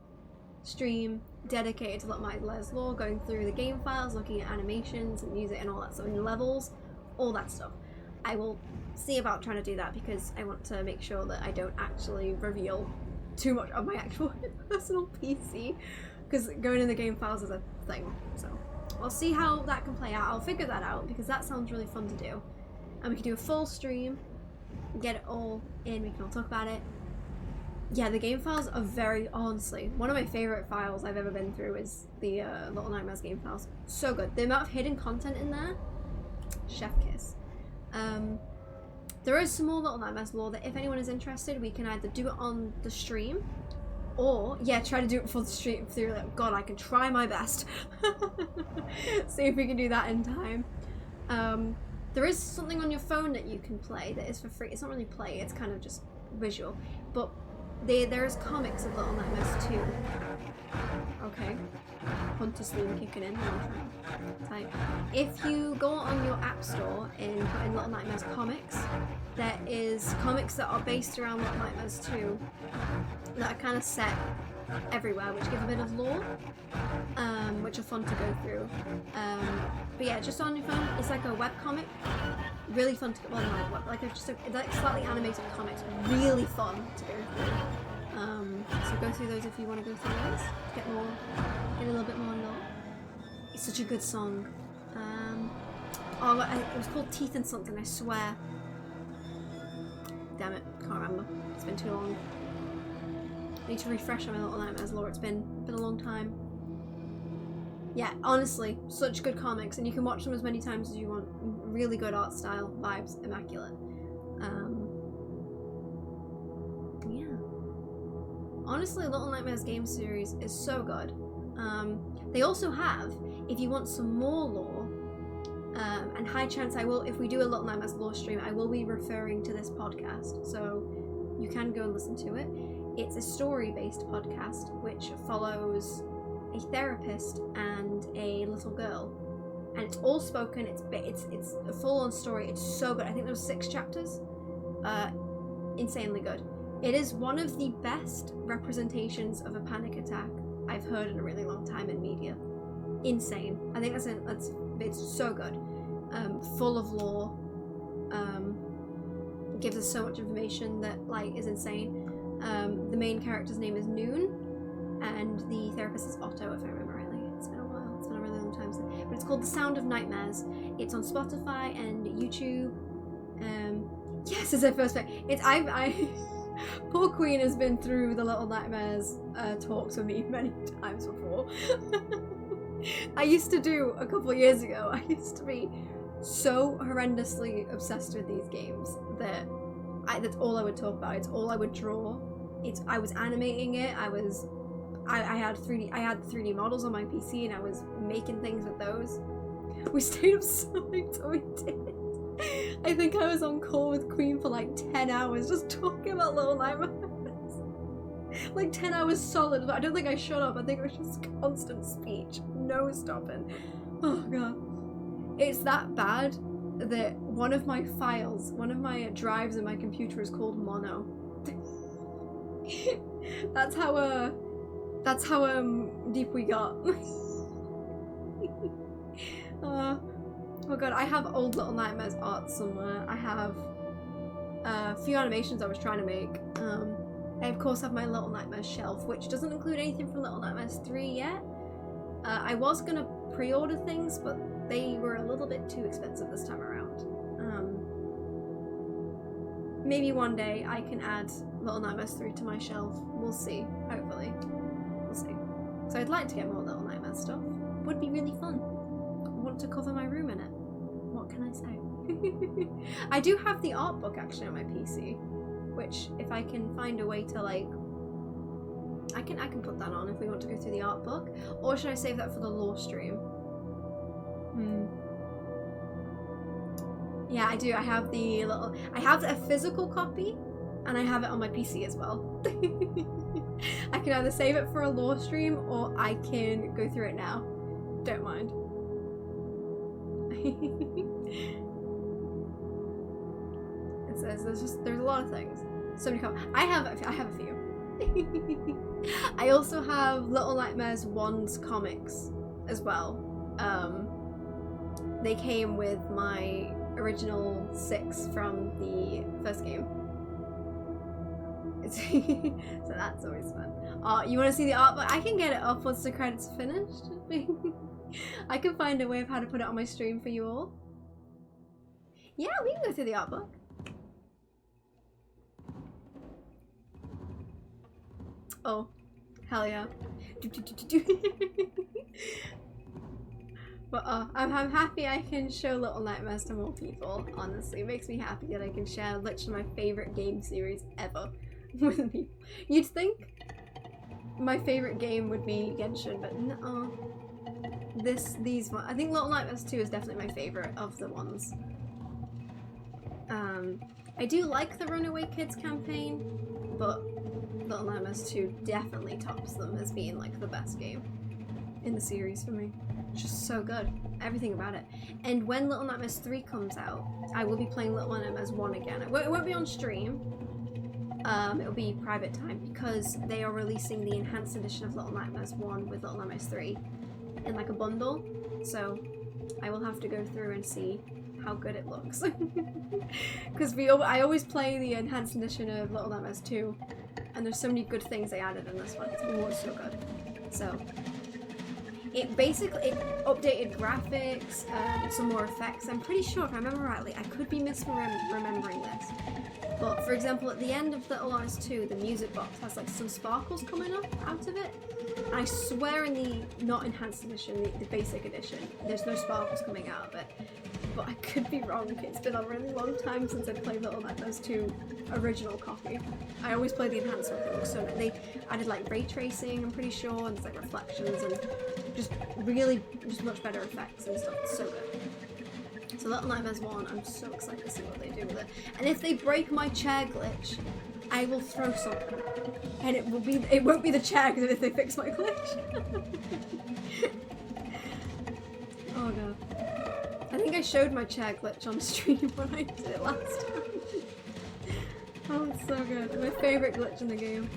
stream dedicated to Little Nightmares lore, going through the game files, looking at animations and music and all that stuff, and levels, all that stuff. I will see about trying to do that because I want to make sure that I don't actually reveal too much of my actual personal PC, because going in the game files is a thing. So I'll see how that can play out. I'll figure that out because that sounds really fun to do, and we can do a full stream, get it all in, we can all talk about it. Yeah, the game files are very, honestly, one of my favorite files I've ever been through is the Little Nightmares game files. So good. The amount of hidden content in there, chef kiss. There is some more Little Nightmares lore that if anyone is interested, we can either do it on the stream, or, yeah, try to do it before the stream through, like, God, I can try my best. See if we can do that in time. There is something on your phone that you can play that is for free. It's not really play, it's kind of just visual. But there's comics of Little Nightmares 2. Okay. Hunter Sleeve kicking in. Type. If you go on your app store and put in Little Nightmares comics, there is comics that are based around Little Nightmares 2 that are kind of set everywhere, which give a bit of lore, which are fun to go through. But yeah, just on your phone, it's like a webcomic, really fun to go. Well, not like like slightly animated comics, really fun to go through. So go through those if you want to go through those. Get a little bit more lore. It's such a good song. It was called Teeth and something, I swear. Damn it, can't remember. It's been too long. I need to refresh on my Little Nightmares lore. It's been a long time. Yeah, honestly, such good comics, and you can watch them as many times as you want. Really good art style, vibes, immaculate. Yeah. Honestly, Little Nightmares game series is so good. They also have, if you want some more lore, and high chance I will, if we do a Little Nightmares lore stream, I will be referring to this podcast, so you can go and listen to it. It's a story-based podcast which follows a therapist and a little girl, and it's all spoken. It's a full-on story. It's so good. I think there was 6 chapters. Insanely good. It is one of the best representations of a panic attack I've heard in a really long time in media. Insane. I think it's so good. Full of lore. Gives us so much information that is insane. The main character's name is Noon, and the therapist is Otto, if I remember rightly. It's been a while. It's been a really long time since. But it's called The Sound of Nightmares. It's on Spotify and YouTube. Yes, it's their first pick. Poor Queen has been through the Little Nightmares talks with me many times before. I used to do, a couple of years ago, I used to be so horrendously obsessed with these games that that's all I would talk about. It's all I would draw. I was animating it. I had 3D models on my PC, and I was making things with those. We stayed up so late, so we did. I think I was on call with Queen for 10 hours just talking about Little Nightmares. 10 hours solid. I don't think I shut up. I think it was just constant speech. No stopping. Oh god. It's that bad that one of my files, one of my drives in my computer is called mono. That's how deep we got. Oh god, I have old Little Nightmares art somewhere. I have a few animations I was trying to make. I of course have my Little Nightmares shelf, which doesn't include anything from Little Nightmares 3 yet. I was gonna pre-order things, but they were a little bit too expensive this time around. Maybe one day I can add Little Nightmares 3 to my shelf. We'll see, hopefully. We'll see. So I'd like to get more Little Nightmares stuff. Would be really fun. I want to cover my room in it. What can I say? I do have the art book actually on my PC, which if I can find a way to like, I can put that on if we want to go through the art book, or should I save that for the lore stream? Yeah, I do. I have I have a physical copy, and I have it on my PC as well. I can either save it for a lore stream, or I can go through it now. Don't mind. It says there's a lot of things. So many I have a few. I also have Little Nightmares 1's comics as well. They came with my original 6 from the first game. So that's always fun. You want to see the art book? I can get it up once the credits are finished. I can find a way of how to put it on my stream for you all. Yeah, we can go through the art book. Oh, hell yeah. But I'm happy I can show Little Nightmares to more people, honestly. It makes me happy that I can share literally my favorite game series ever with people. You'd think my favorite game would be Genshin, but no. These ones. I think Little Nightmares 2 is definitely my favorite of the ones. I do like the Runaway Kids campaign, but Little Nightmares 2 definitely tops them as being like the best game in the series for me. It's just so good. Everything about it. And when Little Nightmares 3 comes out, I will be playing Little Nightmares 1 again. It won't be on stream. It'll be private time because they are releasing the enhanced edition of Little Nightmares 1 with Little Nightmares 3 in like a bundle. So I will have to go through and see how good it looks. Because I always play the enhanced edition of Little Nightmares 2, and there's so many good things they added in this one. It's always so good. So it basically updated graphics, some more effects. I'm pretty sure, if I remember rightly, I could be misremembering this, but for example, at the end of Little Nightmares 2, the music box has like some sparkles coming up out of it. And I swear in the not enhanced edition, the basic edition, there's no sparkles coming out of it. But I could be wrong. It's been a really long time since I played Little Nightmares 2 original copy. I always play the enhanced one. It looks so nice. They added like ray tracing, I'm pretty sure, and there's like reflections and just much better effects and stuff. It's so good. So Little Nightmares 1, I'm so excited to see what they do with it. And if they break my chair glitch, I will throw something. And it won't be the chair if they fix my glitch. Oh god. I think I showed my chair glitch on stream when I did it last time. Oh, it's so good. My favorite glitch in the game.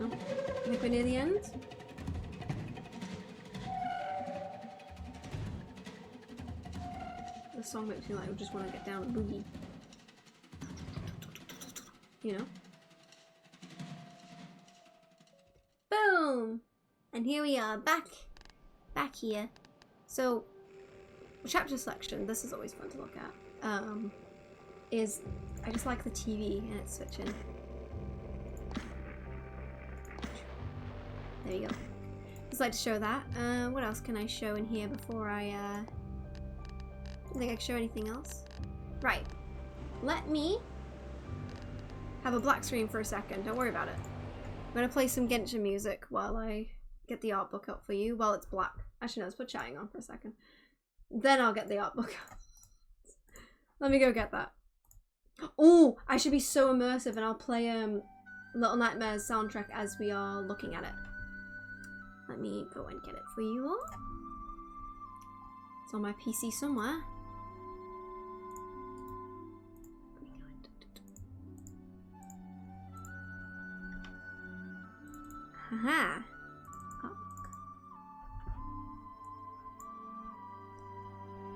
Oh, I think we're near the end. The song makes me like I just want to get down and boogie. You know? Boom! And here we are, back here. So, chapter selection, this is always fun to look at, is, I just like the TV and it's switching. There you go. Just like to show that. What else can I show in here before I don't think I can show anything else. Right. Let me have a black screen for a second. Don't worry about it. I'm gonna play some Genshin music while I get the art book up for you while it's black. Actually, no, let's put chatting on for a second. Then I'll get the art book up. Let me go get that. Oh, I should be so immersive, and I'll play Little Nightmares soundtrack as we are looking at it. Let me go and get it for you all. It's on my PC somewhere. Haha.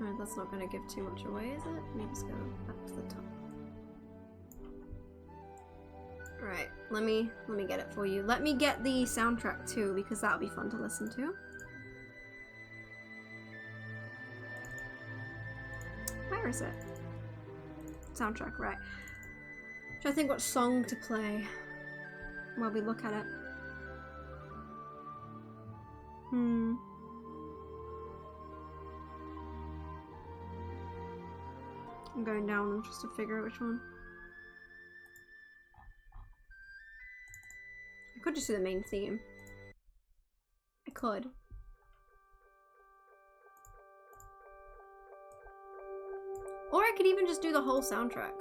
Alright, that's not going to give too much away, is it? Let me just go back to the top. Alright, let me get it for you. Let me get the soundtrack too, because that'll be fun to listen to. Where is it? Soundtrack, right. Trying to think what song to play while we look at it. I'm going down them just to figure out which one. I could just do the main theme. I could. Or I could even just do the whole soundtrack.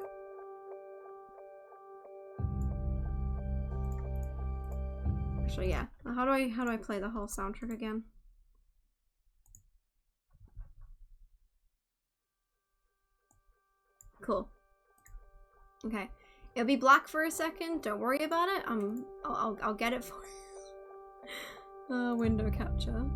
Actually, yeah. How do I play the whole soundtrack again? Cool. Okay. It'll be black for a second. Don't worry about it. I'll get it for you. Window capture.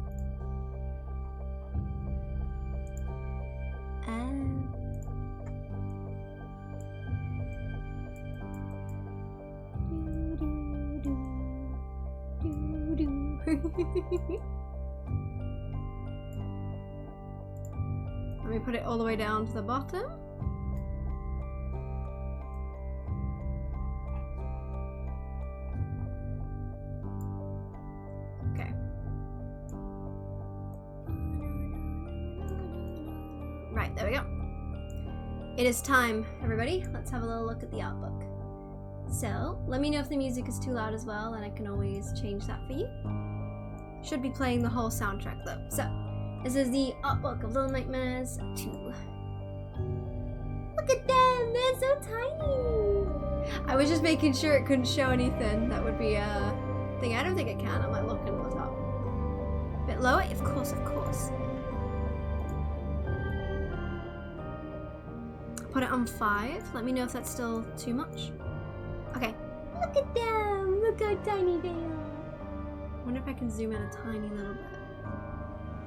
Let me put it all the way down to the bottom. Okay. Right, there we go. It is time, everybody. Let's have a little look at the art book. So, let me know if the music is too loud as well, and I can always change that for you. Should be playing the whole soundtrack though. So, this is the art book of Little Nightmares 2. Look at them! They're so tiny! I was just making sure it couldn't show anything. That would be a thing. I don't think it can. I might look in the top. A bit lower? Of course, of course. Put it on 5. Let me know if that's still too much. Okay. Look at them! Look how tiny they are! I wonder if I can zoom in a tiny little bit.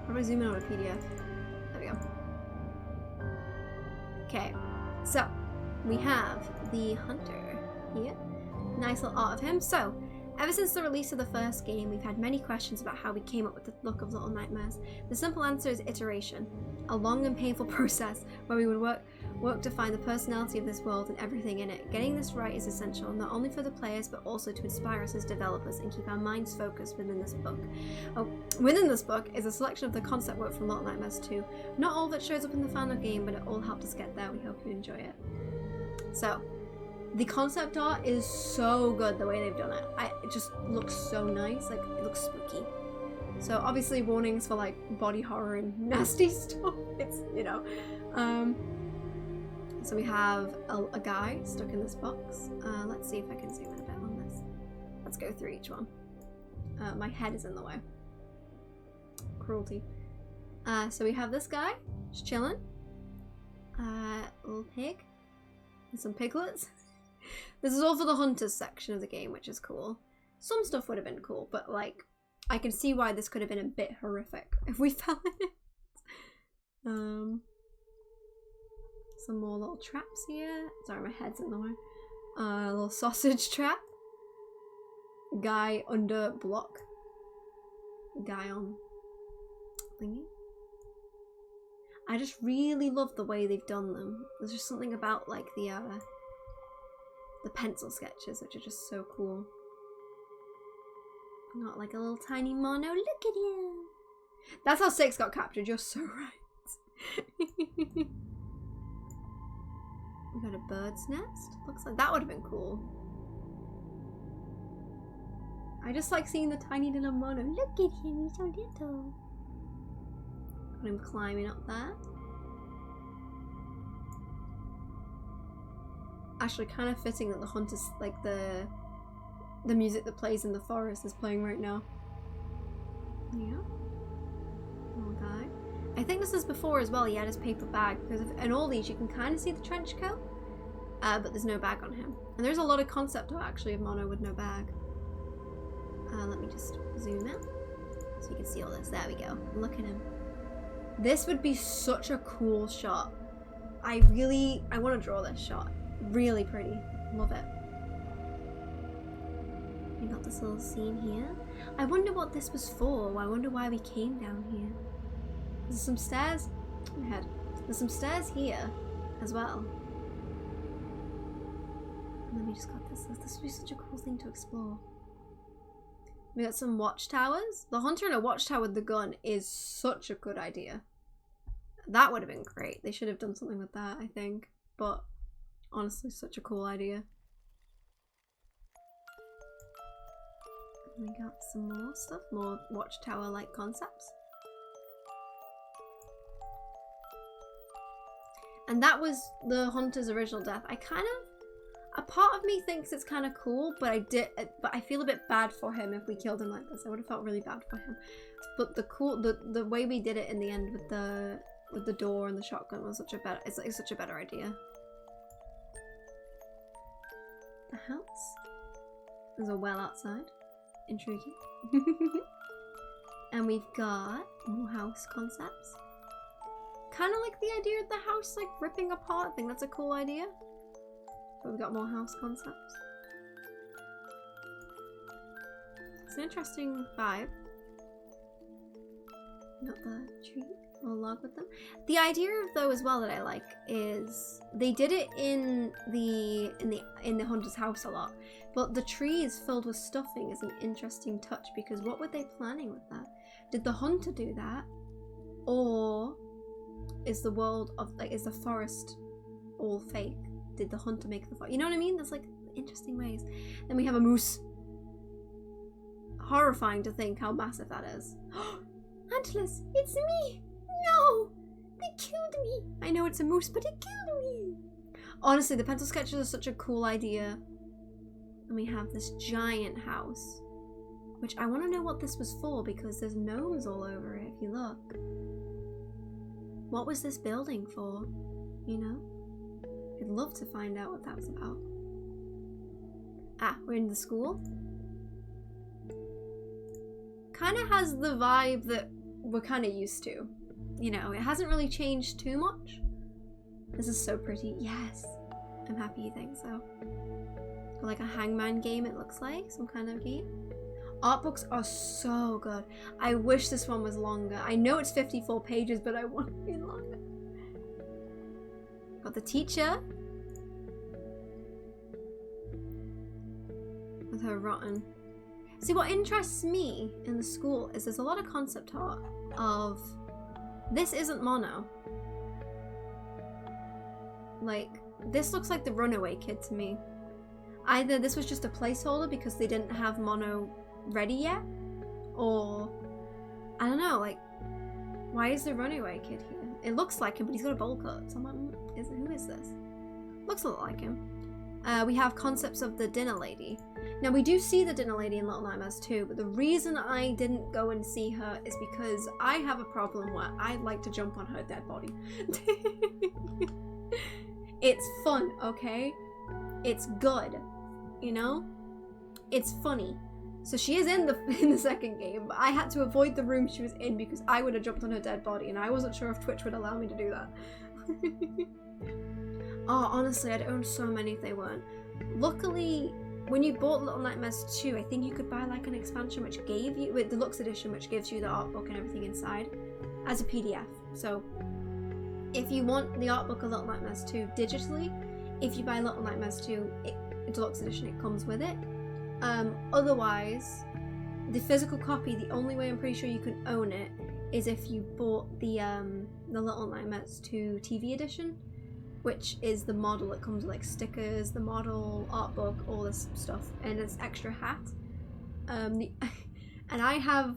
How do I zoom in on a PDF? There we go. Okay, so we have the hunter here. Nice little art of him. So, ever since the release of the first game, we've had many questions about how we came up with the look of Little Nightmares. The simple answer is iteration. A long and painful process where we would work to find the personality of this world and everything in it. Getting this right is essential, not only for the players, but also to inspire us as developers and keep our minds focused within this book. Within this book is a selection of the concept work from Little Nightmares 2. Not all of it shows up in the final game, but it all helped us get there. We hope you enjoy it. So, the concept art is so good the way they've done it. It just looks so nice, like it looks spooky. So obviously warnings for like body horror and nasty stuff. It's, you know. So we have a guy stuck in this box. Let's see if I can zoom in a bit on this. Let's go through each one. My head is in the way. Cruelty. So we have this guy, just chilling. Little pig. And some piglets. This is all for the hunters section of the game, which is cool. Some stuff would have been cool, but like, I can see why this could have been a bit horrific if we fell in it. Some more little traps here. Sorry, my head's in the way. A little sausage trap. Guy under block. Guy on thingy. I just really love the way they've done them. There's just something about like the pencil sketches which are just so cool. Not like a little tiny mono. Look at him. That's how 6 got captured. You're so right. We got a bird's nest. Looks like that would have been cool. I just like seeing the tiny little mono. Look at him. He's so little. Got him climbing up there. Actually, kind of fitting that the hunters, like the music that plays in the forest is playing right now. Yeah. Little guy. I think this is before as well. He had his paper bag, because in all these you can kind of see the trench coat, but there's no bag on him. And there's a lot of concept art actually of Mono with no bag. Let me just zoom in so you can see all this. There we go. Look at him. This would be such a cool shot. I want to draw this shot. Really pretty. Love it. We got this little scene here. I wonder what this was for. I wonder why we came down here. There's some stairs. My head. There's some stairs here as well. And then we just got this. This would be such a cool thing to explore. We got some watchtowers. The hunter in a watchtower with the gun is such a good idea. That would have been great. They should have done something with that, I think. But honestly, such a cool idea. And we got some more stuff, more watchtower-like concepts. And that was the hunter's original death. A part of me thinks it's kind of cool, but I feel a bit bad for him if we killed him like this. I would have felt really bad for him. But the way we did it in the end with the door and the shotgun was such a better idea. The house. There's a well outside. Intriguing. And we've got more house concepts. Kind of like the idea of the house like ripping apart. I think that's a cool idea. But we've got more house concepts. It's an interesting vibe. Got the tree, little log with them. The idea though as well that I like is they did it in the hunter's house a lot, but the trees filled with stuffing is an interesting touch, because what were they planning with that? Did the hunter do that, or is the world of is the forest all fake? Did the hunter make the forest? You know what I mean? There's like interesting ways. Then we have a moose. Horrifying to think how massive that is. Antlers, it's me! No! They killed me! I know it's a moose, but it killed me! Honestly, the pencil sketches are such a cool idea. And we have this giant house, which I want to know what this was for, because there's gnomes all over it if you look. What was this building for? You know? I'd love to find out what that was about. Ah, we're in the school. Kind of has the vibe that we're kind of used to. You know, it hasn't really changed too much. This is so pretty. Yes. I'm happy you think so. Like a hangman game, it looks like. Some kind of game. Art books are so good. I wish this one was longer. I know it's 54 pages, but I want it to be longer. Got the teacher. With her rotten. See, what interests me in the school is there's a lot of concept art of this isn't Mono. Like, this looks like the runaway kid to me. Either this was just a placeholder because they didn't have Mono ready yet, or I don't know, like, why is the runaway kid here? It looks like him, but he's got a bowl cut. So I'm like, who is this? Looks a lot like him. We have concepts of the dinner lady. Now, we do see the dinner lady in Little Nightmares 2, but the reason I didn't go and see her is because I have a problem where I like to jump on her dead body. It's fun, okay? It's good, you know? It's funny. So she is in the second game, but I had to avoid the room she was in because I would have jumped on her dead body, and I wasn't sure if Twitch would allow me to do that. Oh, honestly, I'd own so many if they weren't. Luckily, when you bought Little Nightmares 2, I think you could buy like an expansion which gave you, with the deluxe edition, which gives you the art book and everything inside as a PDF. So if you want the art book of Little Nightmares 2 digitally, if you buy Little Nightmares 2 deluxe edition, it comes with it. Otherwise, the physical copy, the only way I'm pretty sure you can own it is if you bought the Little Nightmares 2 TV edition, which is the model. It comes with like stickers, the model, art book, all this stuff, and it's extra hat. And I have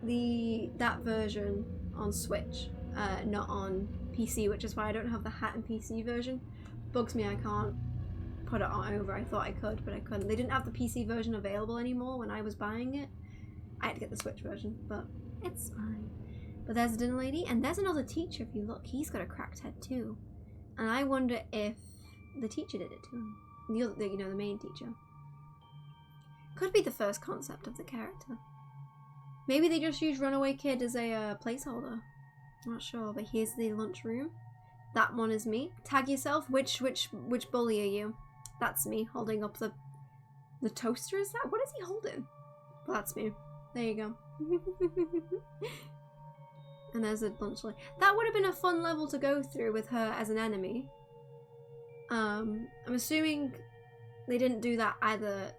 that version on Switch, not on PC, which is why I don't have the hat and PC version. Bugs me I can't put it on over. I thought I could, but I couldn't. They didn't have the PC version available anymore when I was buying it. I had to get the Switch version, but it's fine. But there's a dinner lady, and there's another teacher. If you look, he's got a cracked head too. And I wonder if the teacher did it to him. The other, you know, the main teacher. Could be the first concept of the character. Maybe they just use Runaway Kid as a placeholder. I'm not sure, but here's the lunchroom. That one is me. Tag yourself. Which bully are you? That's me, holding up the toaster. Is that? What is he holding? Well, that's me. There you go. And there's a lunch lady. That would have been a fun level to go through with her as an enemy. I'm assuming they didn't do that either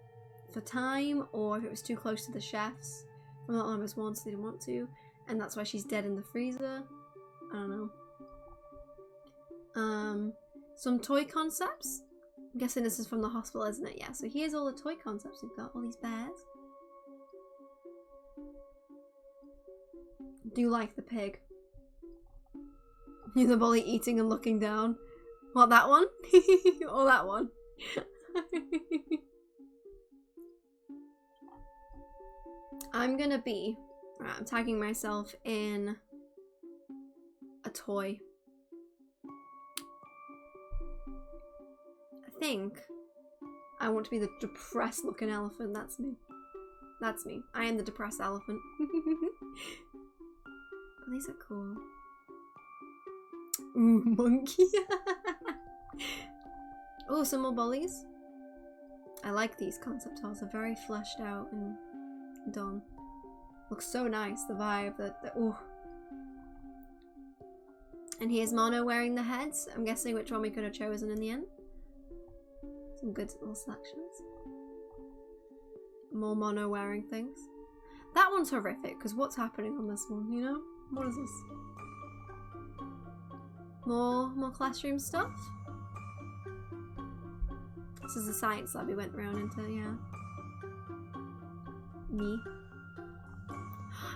for time or if it was too close to the chefs from the Almost One, so they didn't want to, and that's why she's dead in the freezer. I don't know. Some toy concepts. I'm guessing this is from the hospital, isn't it? Yeah, so here's all the toy concepts we've got. All these bears. Do you like the pig? You're the bully eating and looking down. What, that one? Or that one? I'm gonna be... Right, I'm tagging myself in a toy. I think I want to be the depressed looking elephant. That's me. That's me. I am the depressed elephant. But these are cool. Ooh, monkey. Oh, some more bullies. I like these concept art. They're very fleshed out and done. Looks so nice, the vibe. Oh. And here's Mono wearing the heads. I'm guessing which one we could have chosen in the end. Some good little selections. More Mono wearing things. That one's horrific, because what's happening on this one, you know? What is this? More classroom stuff. This is the science lab we went round into, yeah. Me.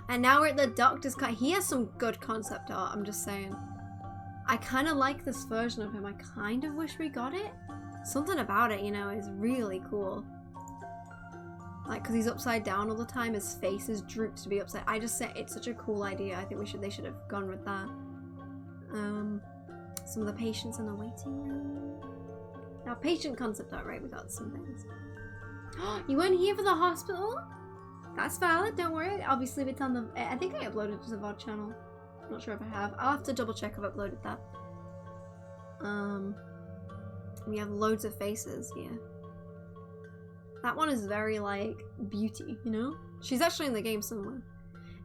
And now we're at the doctor's cut. He has some good concept art, I'm just saying. I kind of like this version of him. I kind of wish we got it. Something about it, you know, is really cool. Like, because he's upside down all the time, his face is drooped to be upside. I just say it's such a cool idea. I think they should have gone with that. Some of the patients in the waiting room. Now, patient concept art, right? We got some things. You weren't here for the hospital? That's valid, don't worry. Obviously, it's on the... I think I uploaded it to the VOD channel. I'm not sure if I have. I'll have to double check if I've uploaded that. We have loads of faces here. That one is very, like, beauty, you know? She's actually in the game somewhere.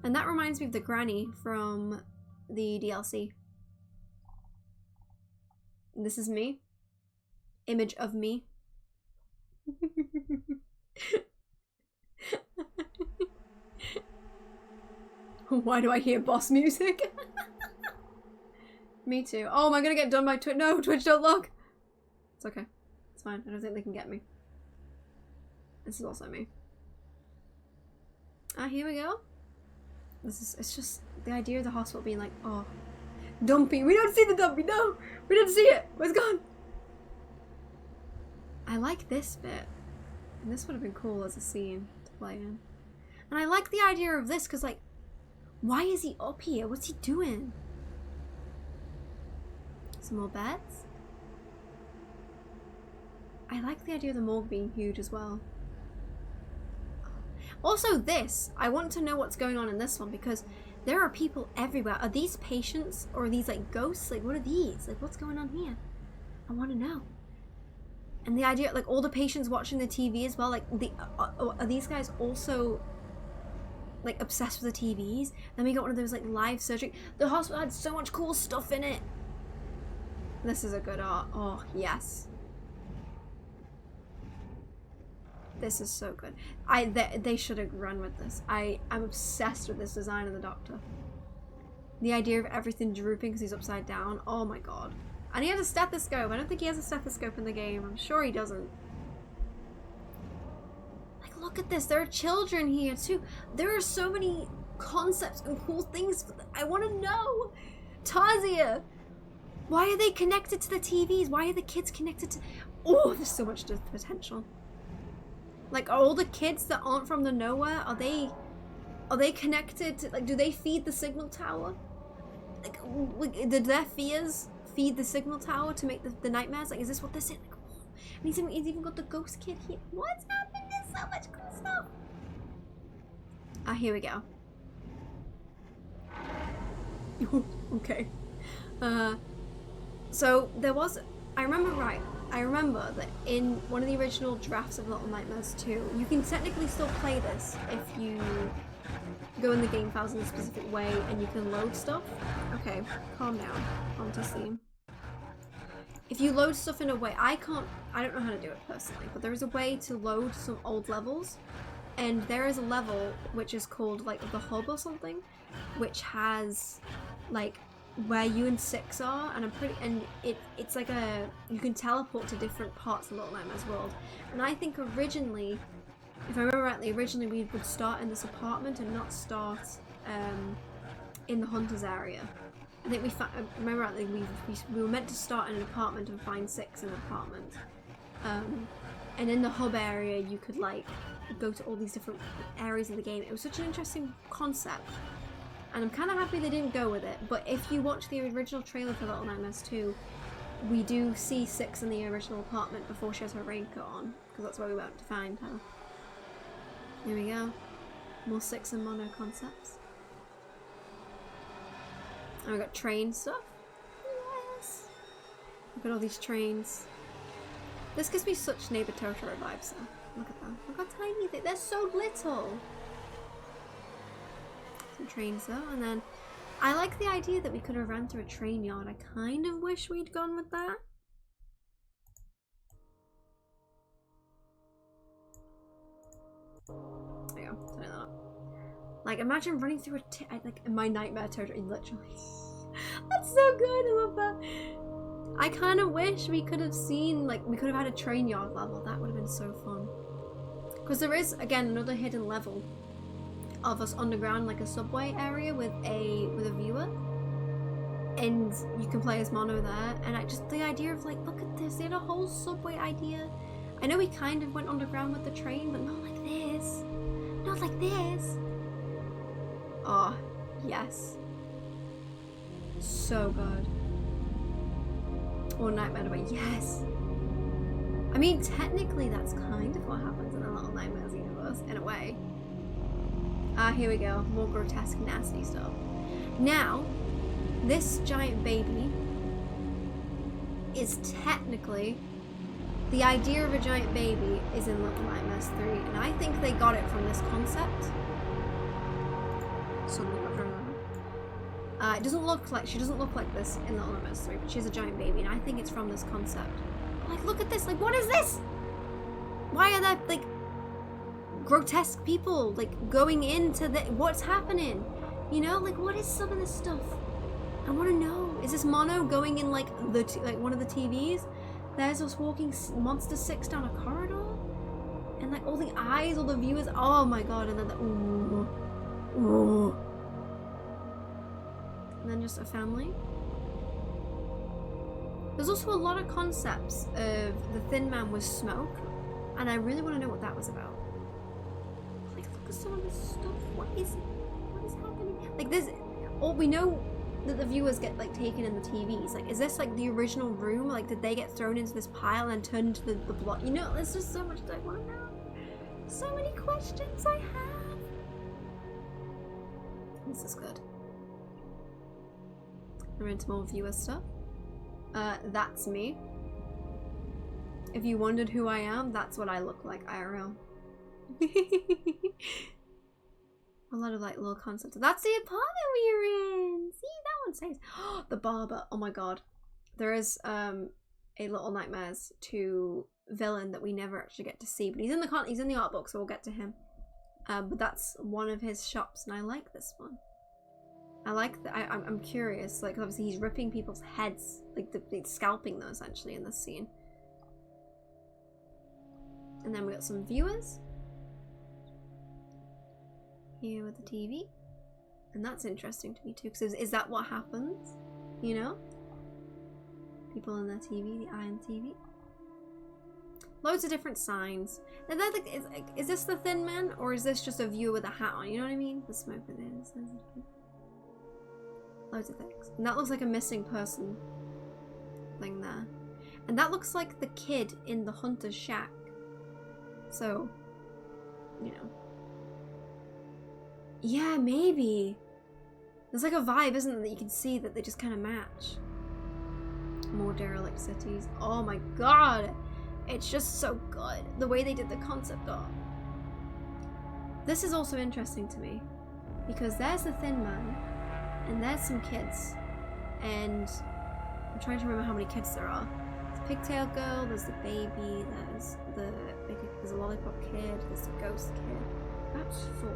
And that reminds me of the granny from the DLC. This is me. Image of me. Why do I hear boss music? Me too. Oh, am I gonna get done by Twitch? No, Twitch, don't look. It's okay. It's fine. I don't think they can get me. This is also me. Ah, here we go. It's just the idea of the hospital being like, oh, dumpy. We don't see the dumpy. No, we didn't see it. Where's it gone? I like this bit. And this would have been cool as a scene to play in. And I like the idea of this because, like, why is he up here? What's he doing? Some more beds. I like the idea of the morgue being huge as well. Also this, I want to know what's going on in this one because there are people everywhere. Are these patients or are these like ghosts? Like what are these? Like what's going on here? I want to know. And the idea, like all the patients watching the TV as well, like are these guys also like obsessed with the TVs? Then we got one of those like live surgery. The hospital had so much cool stuff in it. This is a good art. Oh, yes. This is so good. They should have run with this. I'm obsessed with this design of the Doctor. The idea of everything drooping because he's upside down. Oh my god. And he has a stethoscope. I don't think he has a stethoscope in the game. I'm sure he doesn't. Like, look at this. There are children here too. There are so many concepts and cool things. I want to know. Tasia. Why are they connected to the TVs? Why are the kids connected to... Oh, there's so much potential. Like, are all the kids that aren't from the nowhere, are they Are they connected to, like, do they feed the signal tower? Like did their fears feed the signal tower to make the nightmares? Like, is this what they're saying? Like, and he's even got the ghost kid here. What's happening? There's so much cool stuff. Ah, here we go. Okay. So there was, I remember that in one of the original drafts of Little Nightmares 2, you can technically still play this if you go in the game files in a specific way and you can load stuff. Okay, calm down. On to Steam. If you load stuff in a way, I don't know how to do it personally, but there is a way to load some old levels, and there is a level which is called like the hub or something, which has like where you and Six are, and it's like you can teleport to different parts of Little Nightmares world. And I think originally, if I remember rightly, we would start in this apartment and not start in the Hunter's area. I think I remember rightly, we were meant to start in an apartment and find Six in an apartment. And in the hub area, you could like go to all these different areas of the game. It was such an interesting concept. And I'm kind of happy they didn't go with it, but if you watch the original trailer for Little Nightmares 2, we do see Six in the original apartment before she has her raincoat on, because that's where we went to find her. Here we go. More Six and Mono concepts. And we got train stuff. Yes! Look at all these trains. This gives me such Neighbor Totoro vibes though. Look at them. Look how tiny they're so little! Trains though, and then I like the idea that we could have ran through a train yard. I kind of wish we'd gone with that. There you go, turn that up. Like, imagine running through like my nightmare territory, literally. That's so good, I love that. I kind of wish we could have seen, like, we could have had a train yard level. That would have been so fun. Because there is, again, another hidden level of us underground, like a subway area with a viewer, and you can play as Mono there. And the idea of like, look at this, they had a whole subway idea. I know we kind of went underground with the train, but not like this, not like this. Oh yes, so good. Or Nightmare Away, yes. I mean, technically that's kind of what happens in the Little Nightmares universe in a way. Ah, here we go. More grotesque, nasty stuff. Now, this giant baby is technically... The idea of a giant baby is in Little Nightmares 3, and I think they got it from this concept. Suddenly got her. It doesn't look like... She doesn't look like this in Little Nightmares 3, but she's a giant baby, and I think it's from this concept. Like, look at this! Like, what is this? Why are there, like... grotesque people like going into what's happening, you know, like what is some of this stuff? I want to know. Is this Mono going in like one of the TVs? There's us walking Monster 6 down a corridor, and like all the eyes, all the viewers. Oh my god! And then ooh, and then just a family. There's also a lot of concepts of the Thin Man with smoke, and I really want to know what that was about. Some of this stuff. What is happening? Like this, we know that the viewers get like taken in the TVs. Like, is this like the original room? Like, did they get thrown into this pile and turned into the block? You know, there's just so much that I want to know. So many questions I have. This is good. We're into more viewer stuff. That's me. If you wondered who I am, that's what I look like IRL. A lot of like little concepts. That's the apartment we were in. See, that one says the barber. Oh my god, there is a Little Nightmares 2 villain that we never actually get to see, but he's in the art book, so we'll get to him. But that's one of his shops, and I like this one. I like that. I'm curious. Like, obviously he's ripping people's heads, like scalping them essentially in this scene. And then we got some viewers. Here with the TV, and that's interesting to me too, because is that what happens, you know, people in their TV, the eye on TV. Loads of different signs. And then, like, is this the Thin Man, or is this just a viewer with a hat on? You know what I mean? The smoke with it. Loads of things. And that looks like a missing person thing there. And that looks like the kid in the hunter's shack. So, you know. Yeah, maybe. There's like a vibe, isn't there, that you can see that they just kind of match. More derelict cities. Oh my god! It's just so good. The way they did the concept art. This is also interesting to me. Because there's the Thin Man. And there's some kids. And I'm trying to remember how many kids there are. There's a pigtail girl, there's the baby, there's a lollipop kid, there's a ghost kid. That's 4.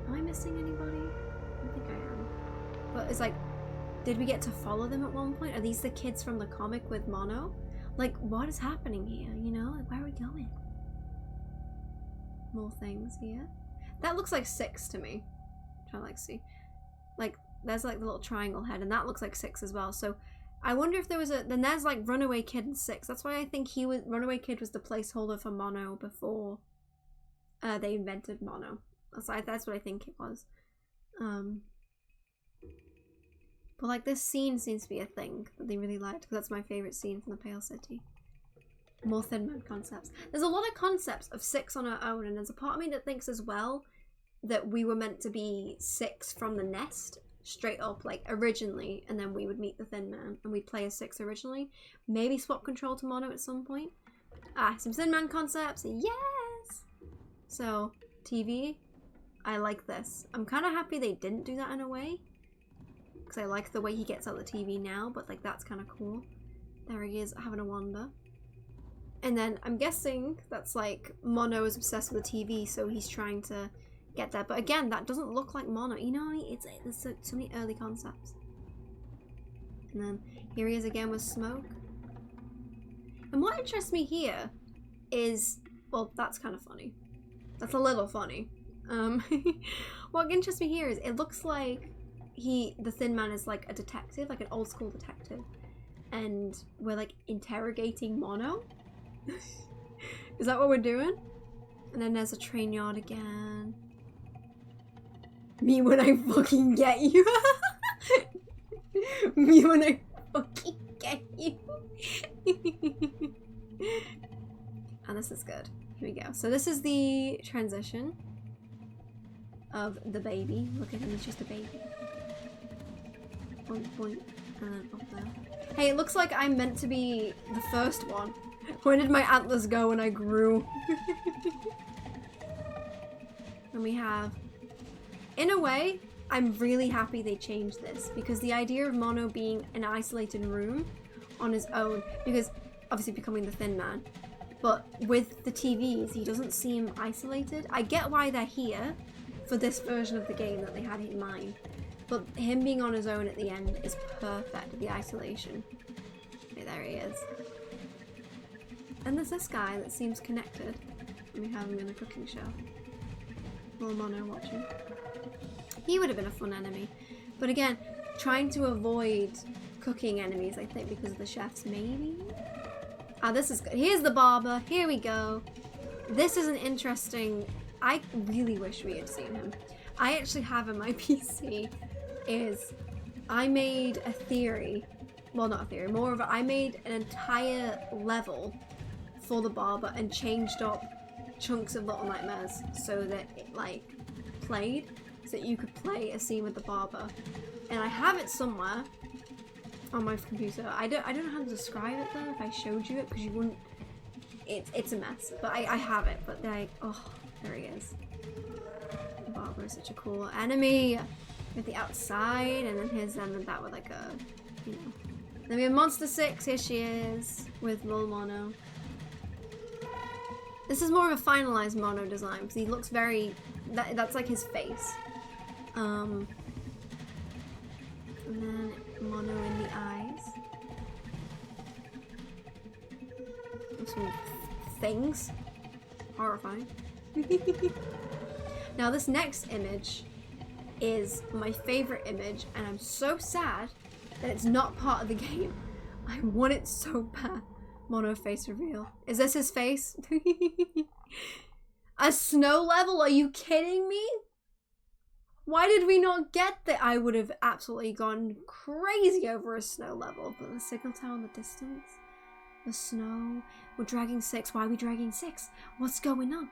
Am I missing anybody? I don't think I am. But it's like, did we get to follow them at one point? Are these the kids from the comic with Mono? Like, what is happening here? You know, like, where are we going? More things here. That looks like 6 to me. I'm trying to like see. Like, there's like the little triangle head, and that looks like 6 as well. So I wonder if there was then there's like Runaway Kid and 6. That's why I think Runaway Kid was the placeholder for Mono before they invented Mono. That's what I think it was. But like this scene seems to be a thing that they really liked, because that's my favorite scene from the Pale City. More Thin Man concepts. There's a lot of concepts of 6 on our own, and there's a part of me that thinks as well that we were meant to be 6 from the nest, straight up, like originally, and then we would meet the Thin Man and we'd play as 6 originally. Maybe swap control to Mono at some point. Some Thin Man concepts, yes! So, TV, I like this. I'm kind of happy they didn't do that in a way, because I like the way he gets out the TV now, but like that's kind of cool. There he is, having a wander. And then I'm guessing that's like Mono is obsessed with the TV, so he's trying to get there. But again, that doesn't look like Mono. You know, there's so many early concepts. And then here he is again with smoke. And what interests me here is, well, that's kind of funny. That's a little funny. What interests me here is it looks like the Thin Man is like a detective, like an old school detective. And we're like interrogating Mono. Is that what we're doing? And then there's a train yard again. Me when I fucking get you. Me when I fucking get you. And this is good. Here we go. So this is the transition of the baby. Look at him, he's just a baby. Point, point, and then up there. Hey, it looks like I'm meant to be the first one. Where did my antlers go when I grew? And we have, in a way, I'm really happy they changed this, because the idea of Mono being an isolated room on his own, because obviously becoming the Thin Man, but with the TVs, he doesn't seem isolated. I get why they're here for this version of the game that they had in mind, but him being on his own at the end is perfect, the isolation. Okay, there he is. And there's this guy that seems connected. And we have him in a cooking show. Little Mono watching. He would have been a fun enemy. But again, trying to avoid cooking enemies, I think, because of the chefs, maybe? This is good. Here's the barber. Here we go. This is an interesting... I really wish we had seen him. I actually have in my PC is... I made a theory. Well, not a theory. More of a... I made an entire level for the barber and changed up chunks of Little Nightmares so that it like played, so that you could play a scene with the barber. And I have it somewhere on my computer. I don't know how to describe it though if I showed you it, because you wouldn't. It's a mess, but I have it. But like, oh, there he is. The barber is such a cool enemy. With the outside, and then here's them with that with like a, you know. Then we have Monster 6. Here she is with Lil Mono. This is more of a finalized Mono design because he looks very... That's like his face. And then Mono in the eyes. Some things. Horrifying. Now this next image is my favorite image, and I'm so sad that it's not part of the game. I want it so bad. Mono face reveal. Is this his face? A snow level? Are you kidding me? Why did we not get that? I would have absolutely gone crazy over a snow level. But the signal tower in the distance. The snow. We're dragging 6. Why are we dragging 6? What's going on?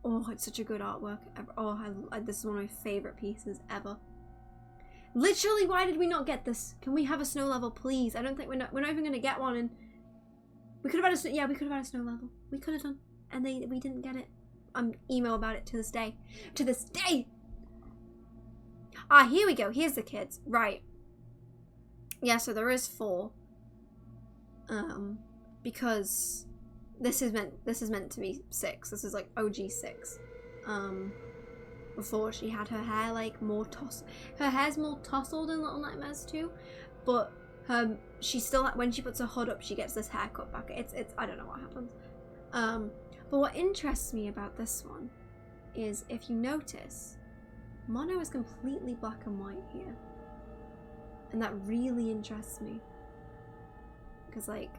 Oh, it's such a good artwork. Oh, this is one of my favorite pieces ever. Literally, why did we not get this? Can we have a snow level, please? I don't think we're not even gonna get one. And we could have had we could have had a snow level. We could have done, and we didn't get it. I'm emo about it to this day. To this day. Ah, here we go. Here's the kids. Right. Yeah. So there is 4. Because this is meant to be 6. This is like OG 6. Before she had her hair like more her hair's more tousled in Little Nightmares 2, but she still, when she puts her hood up, she gets this haircut back. It's I don't know what happens. But what interests me about this one is, if you notice, Mono is completely black and white here, and that really interests me, because like,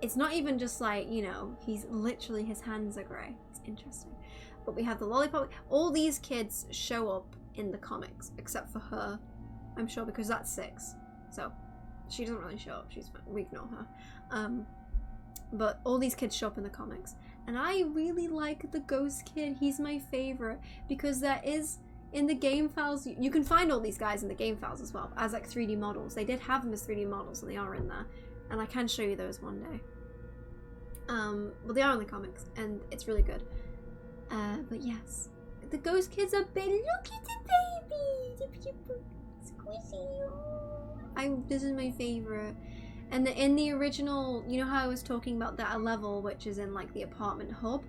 it's not even just like, you know, he's literally, his hands are grey. It's interesting. But we have the lollipop. All these kids show up in the comics, except for her, I'm sure, because that's 6. So she doesn't really show up. We ignore her. But all these kids show up in the comics. And I really like the ghost kid. He's my favorite, because there is, in the game files, you can find all these guys in the game files as well, as like 3D models. They did have them as 3D models, and they are in there. And I can show you those one day. Well, they are in the comics, and it's really good. But yes, the ghost kids are big. Look at the baby, squishy. This is my favorite. And in the original, you know how I was talking about that level, which is in like the apartment hub.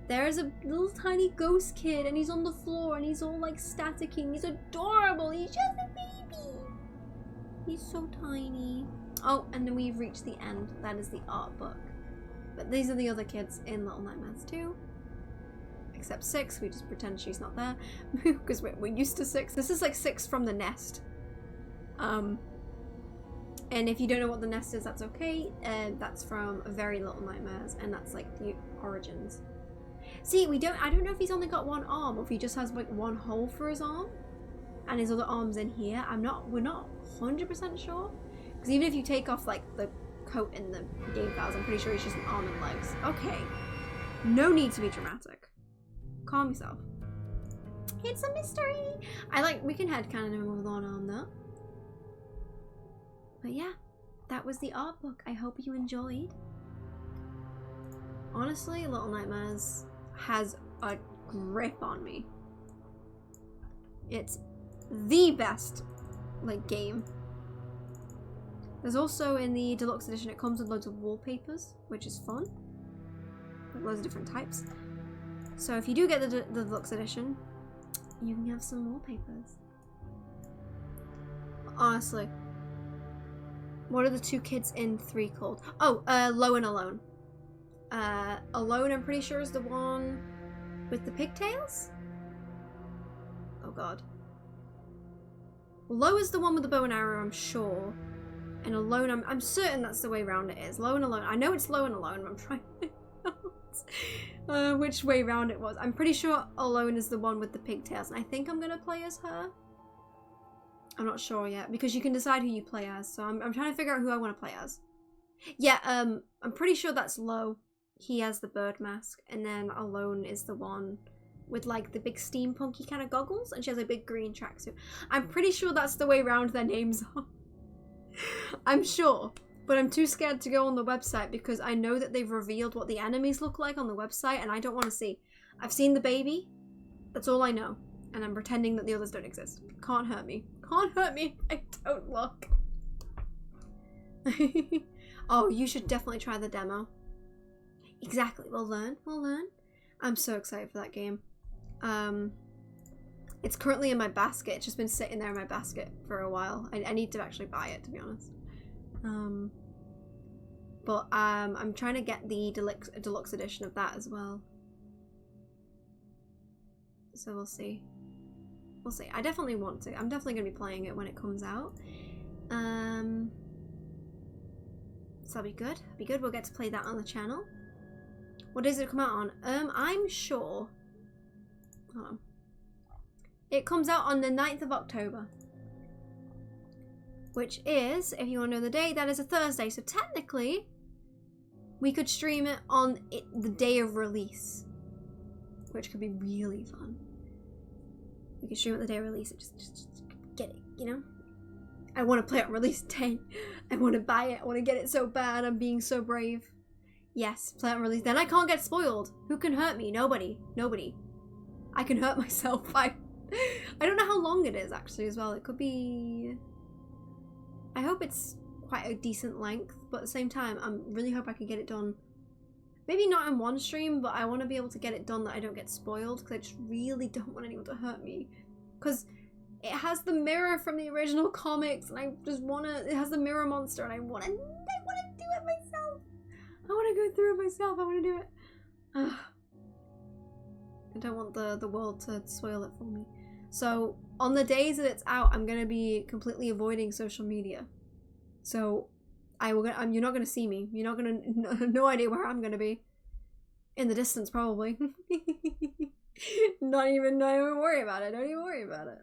There is a little tiny ghost kid, and he's on the floor, and he's all like staticking. He's adorable. He's just a baby. He's so tiny. Oh, and then we've reached the end. That is the art book. But these are the other kids in Little Nightmares 2. Except 6, we just pretend she's not there. Because we're used to 6. This is like 6 from the nest. And if you don't know what the nest is, that's okay. That's from Very Little Nightmares. And that's like the origins. See, I don't know if he's only got one arm, or if he just has like one hole for his arm. And his other arm's in here. We're not 100% sure. Because even if you take off like the coat in the game files, I'm pretty sure he's just an arm and legs. Okay. No need to be dramatic. Calm yourself. It's a mystery. We can headcanon him with one arm though. But yeah, that was the art book. I hope you enjoyed. Honestly, Little Nightmares has a grip on me. It's the best like game. There's also, in the deluxe edition, it comes with loads of wallpapers, which is fun. Loads of different types. So if you do get the deluxe edition, you can have some wallpapers. Honestly. What are the 2 kids in 3 called? Oh, Low and Alone. Alone, I'm pretty sure, is the one with the pigtails? Oh god. Low is the one with the bow and arrow, I'm sure. And Alone, I'm certain that's the way around it is. Low and Alone. I know it's Low and Alone, but I'm trying to think out which way round it was. I'm pretty sure Alone is the one with the pigtails, and I think I'm gonna play as her. I'm not sure yet, because you can decide who you play as, so I'm trying to figure out who I want to play as. Yeah, I'm pretty sure that's Low. He has the bird mask, and then Alone is the one with like the big steampunky kind of goggles, and she has a big green tracksuit. I'm pretty sure that's the way round their names are. I'm sure, but I'm too scared to go on the website because I know that they've revealed what the enemies look like on the website, and I don't want to see. I've seen the baby. That's all I know, and I'm pretending that the others don't exist. Can't hurt me. Can't hurt me if I don't look. Oh, you should definitely try the demo. Exactly. We'll learn. We'll learn. I'm so excited for that game. It's currently in my basket. It's just been sitting there in my basket for a while. I need to actually buy it, to be honest. But I'm trying to get the deluxe edition of that as well. So we'll see. We'll see. I definitely want to. I'm definitely going to be playing it when it comes out. So that'll be good. Be good. We'll get to play that on the channel. What does it come out on? I'm sure. Hold on. It comes out on the 9th of October. Which is, if you want to know the date, that is a Thursday. So technically, we could stream it on the day of release. Which could be really fun. We could stream it the day of release and just get it, you know? I want to play it on release day. I want to buy it. I want to get it so bad. I'm being so brave. Yes, play it on release. Then I can't get spoiled. Who can hurt me? Nobody. Nobody. I can hurt myself. I don't know how long it is actually as well. It could be... I hope it's quite a decent length, but at the same time, I really hope I can get it done. Maybe not in one stream, but I want to be able to get it done that I don't get spoiled, because I just really don't want anyone to hurt me. Because it has the mirror from the original comics, and I just want to... It has the mirror monster, and I want to do it myself. I want to go through it myself. I want to do it. I don't want the world to spoil it for me. So, on the days that it's out, I'm going to be completely avoiding social media. So, you're not going to see me. You're not going to... No idea where I'm going to be. In the distance, probably. Don't even worry about it. Don't even worry about it.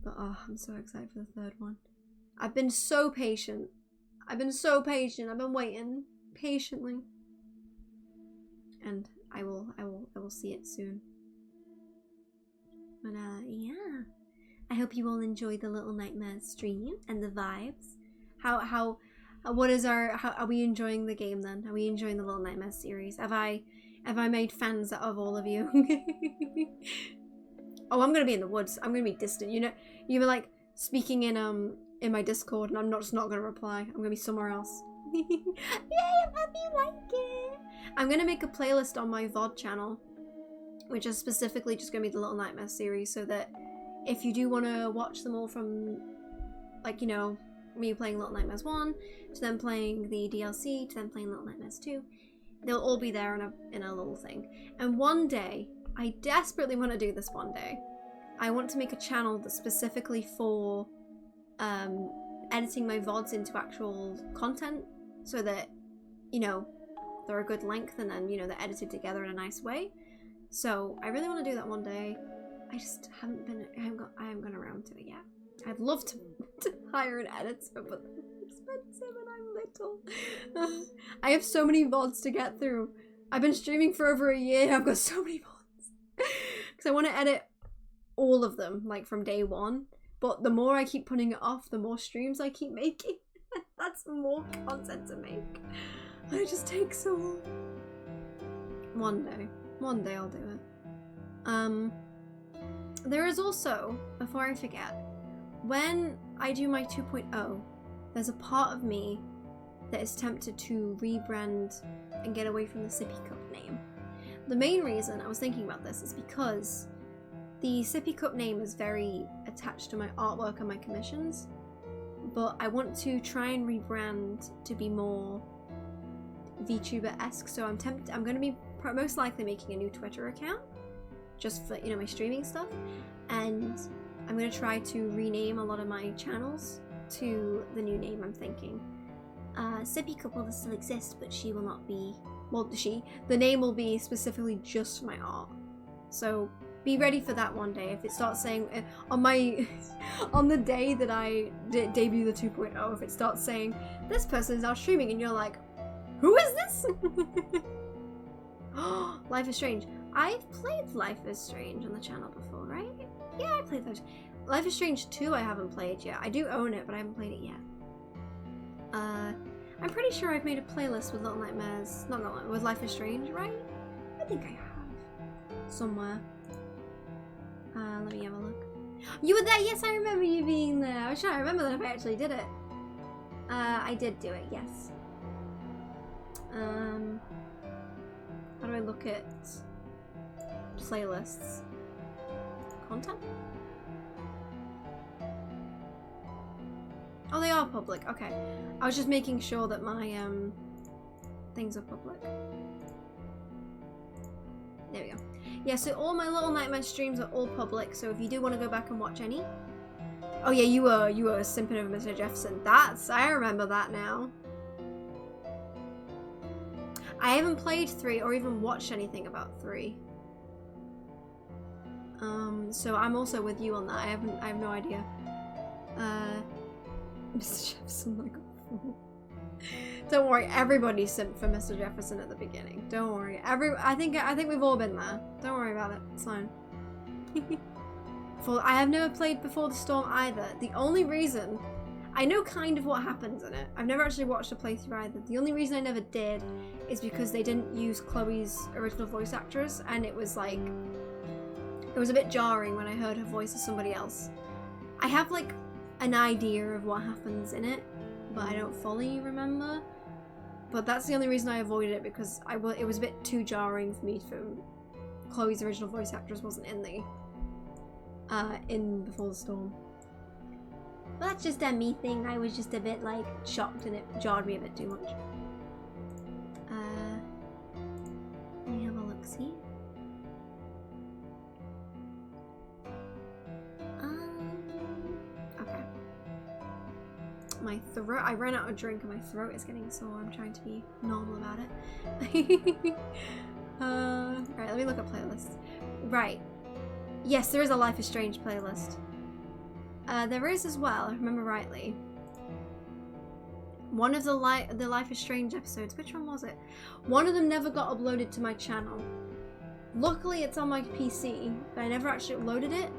But, oh, I'm so excited for the third one. I've been so patient. I've been so patient. I've been waiting patiently. And I will see it soon. But yeah. I hope you all enjoy the Little Nightmares stream and the vibes. How are we enjoying the game then? Are we enjoying the Little Nightmares series? Have I made fans out of all of you? Oh, I'm gonna be in the woods. I'm gonna be distant. You know, you were like speaking in my Discord, and I'm not gonna reply. I'm gonna be somewhere else. Yay! I'm happy you like it. I'm gonna make a playlist on my VOD channel, which is specifically just gonna be the Little Nightmares series, so that if you do want to watch them all from, like, you know, me playing Little Nightmares 1 to then playing the DLC to then playing Little Nightmares 2, they'll all be there in a little thing. And one day, I desperately want to do this one day. I want to make a channel that's specifically for editing my VODs into actual content, so that, you know, they're a good length and then, you know, they're edited together in a nice way. So I really want to do that one day. I just I haven't gone around to it yet. I'd love to hire an editor, but they're expensive and I'm little. I have so many VODs to get through. I've been streaming for over a year. I've got so many VODs. Because I want to edit all of them, like from day one. But the more I keep putting it off, the more streams I keep making. That's more content to make. It just takes so long. One day I'll do it. There is also, before I forget, when I do my 2.0, there's a part of me that is tempted to rebrand and get away from the Sippy Cup name. The main reason I was thinking about this is because the Sippy Cup name is very attached to my artwork and my commissions, but I want to try and rebrand to be more VTuber-esque, so I'm going to be most likely making a new Twitter account, just for, you know, my streaming stuff, and I'm going to try to rename a lot of my channels to the new name I'm thinking. Sippy Cup will still exist, but she will not be, well, the name will be specifically just for my art. So be ready for that one day. If it starts saying, on the day that I debut the 2.0, if it starts saying, this person is now streaming, and you're like, who is this? Life is Strange. I've played Life is Strange on the channel before, right? Yeah, I played Life is Strange 2 I haven't played yet. I do own it, but I haven't played it yet. I'm pretty sure I've made a playlist with Little Nightmares, with Life is Strange, right? I think I have. Somewhere. Let me have a look. You were there? Yes, I remember you being there. I was trying to remember that if I actually did it. I did do it, yes. How do I look at playlists? Content? Oh, they are public. Okay. I was just making sure that my things are public. There we go. Yeah, so all my Little Nightmare streams are all public, so if you do want to go back and watch any, Oh yeah, you were simping over Mr. Jefferson. I remember that now. I haven't played 3 or even watched anything about 3. So I'm also with you on that. I have no idea. Mr. Jefferson like a fool. Don't worry, everybody simped for Mr. Jefferson at the beginning. Don't worry. I think we've all been there. Don't worry about it. It's fine. I have never played Before the Storm either. The only reason I know kind of what happens in it. I've never actually watched a playthrough either. The only reason I never did is because they didn't use Chloe's original voice actress, and it was like it was a bit jarring when I heard her voice as somebody else. I have like an idea of what happens in it, but I don't fully remember. But that's the only reason I avoided it, because it was a bit too jarring for me to. Chloe's original voice actress wasn't in the in Before the Storm. But that's just a me thing. I was just a bit like shocked, and it jarred me a bit too much. Let me have a look. See. Okay. My throat. I ran out of drink, and my throat is getting sore. I'm trying to be normal about it. Right. Let me look at playlists. Right. Yes, there is a Life is Strange playlist. There is as well, if I remember rightly. One of the Life is Strange episodes, which one was it? One of them never got uploaded to my channel. Luckily it's on my PC, but I never actually uploaded it.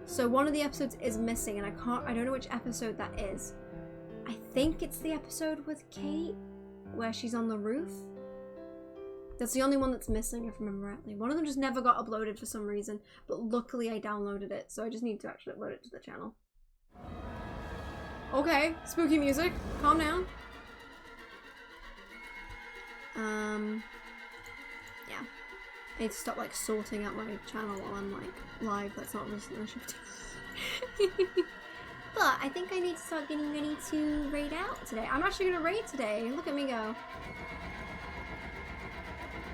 So one of the episodes is missing, and I don't know which episode that is. I think it's the episode with Kate, where she's on the roof. That's the only one that's missing, if I remember rightly. One of them just never got uploaded for some reason, but luckily I downloaded it, so I just need to actually upload it to the channel. Okay, spooky music. Calm down. Yeah. I need to stop like sorting out my channel while I'm like live. That's not what I should do. But I think I need to start getting ready to raid out today. I'm actually gonna raid today. Look at me go.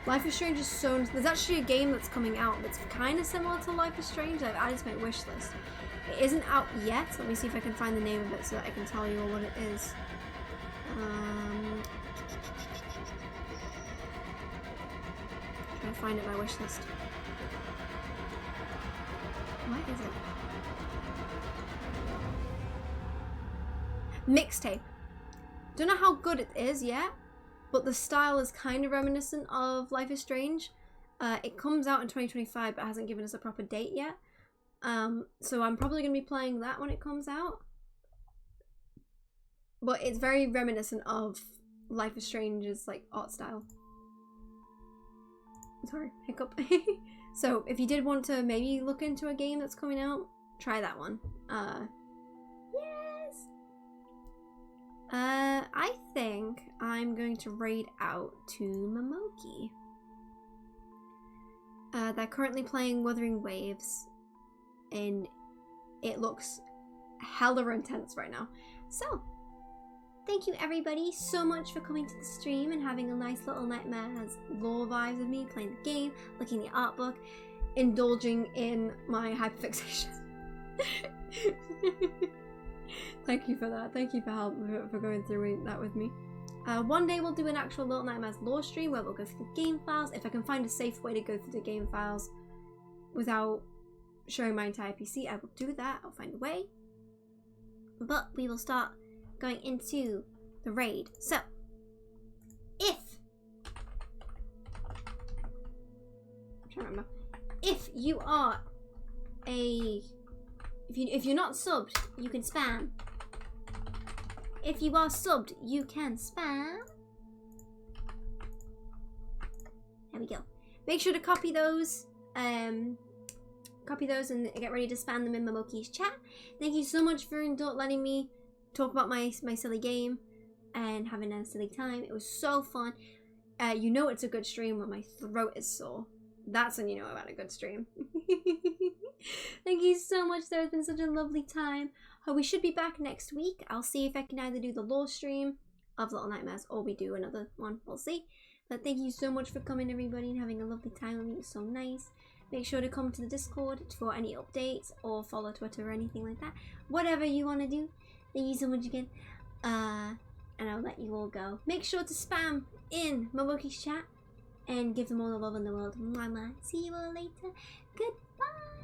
Life is Strange is so... There's actually a game that's coming out that's kind of similar to Life is Strange. I've added to my wish list. It isn't out yet. Let me see if I can find the name of it so that I can tell you all what it is. Trying to find it in my wish list. What is it? Mixtape. Don't know how good it is yet, but the style is kind of reminiscent of Life is Strange. It comes out in 2025, but hasn't given us a proper date yet. So I'm probably going to be playing that when it comes out. But it's very reminiscent of Life is Strange's like art style. Sorry, hiccup. So if you did want to maybe look into a game that's coming out, try that one. Yes! I think I'm going to raid out to Momoki. They're currently playing Wuthering Waves, and it looks hella intense right now. So, thank you everybody so much for coming to the stream and having a nice little Nightmares lore vibes of me playing the game, looking at the art book, indulging in my hyperfixation. Thank you for that. Thank you for going through that with me. One day we'll do an actual Little Nightmares lore stream where we'll go through the game files. If I can find a safe way to go through the game files without showing my entire PC, I will do that. I'll find a way. But we will start going into the raid. So, I'm trying to remember. If you are if you're not subbed, you can spam. If you are subbed, you can spam. There we go. Make sure to copy those and get ready to spam them in Momoki's chat. Thank you so much for letting me talk about my silly game and having a silly time. It was so fun. You know it's a good stream when my throat is sore. That's when you know about a good stream. Thank you so much. There has been such a lovely time. We should be back next week. I'll see if I can either do the lore stream of Little Nightmares or we do another one. We'll see. But thank you so much for coming, everybody, and having a lovely time with me. It was so nice. Make sure to come to the Discord for any updates or follow Twitter or anything like that. Whatever you want to do. Thank you so much again. And I'll let you all go. Make sure to spam in Momoki's chat and give them all the love in the world. Mwah, mwah. See you all later. Goodbye.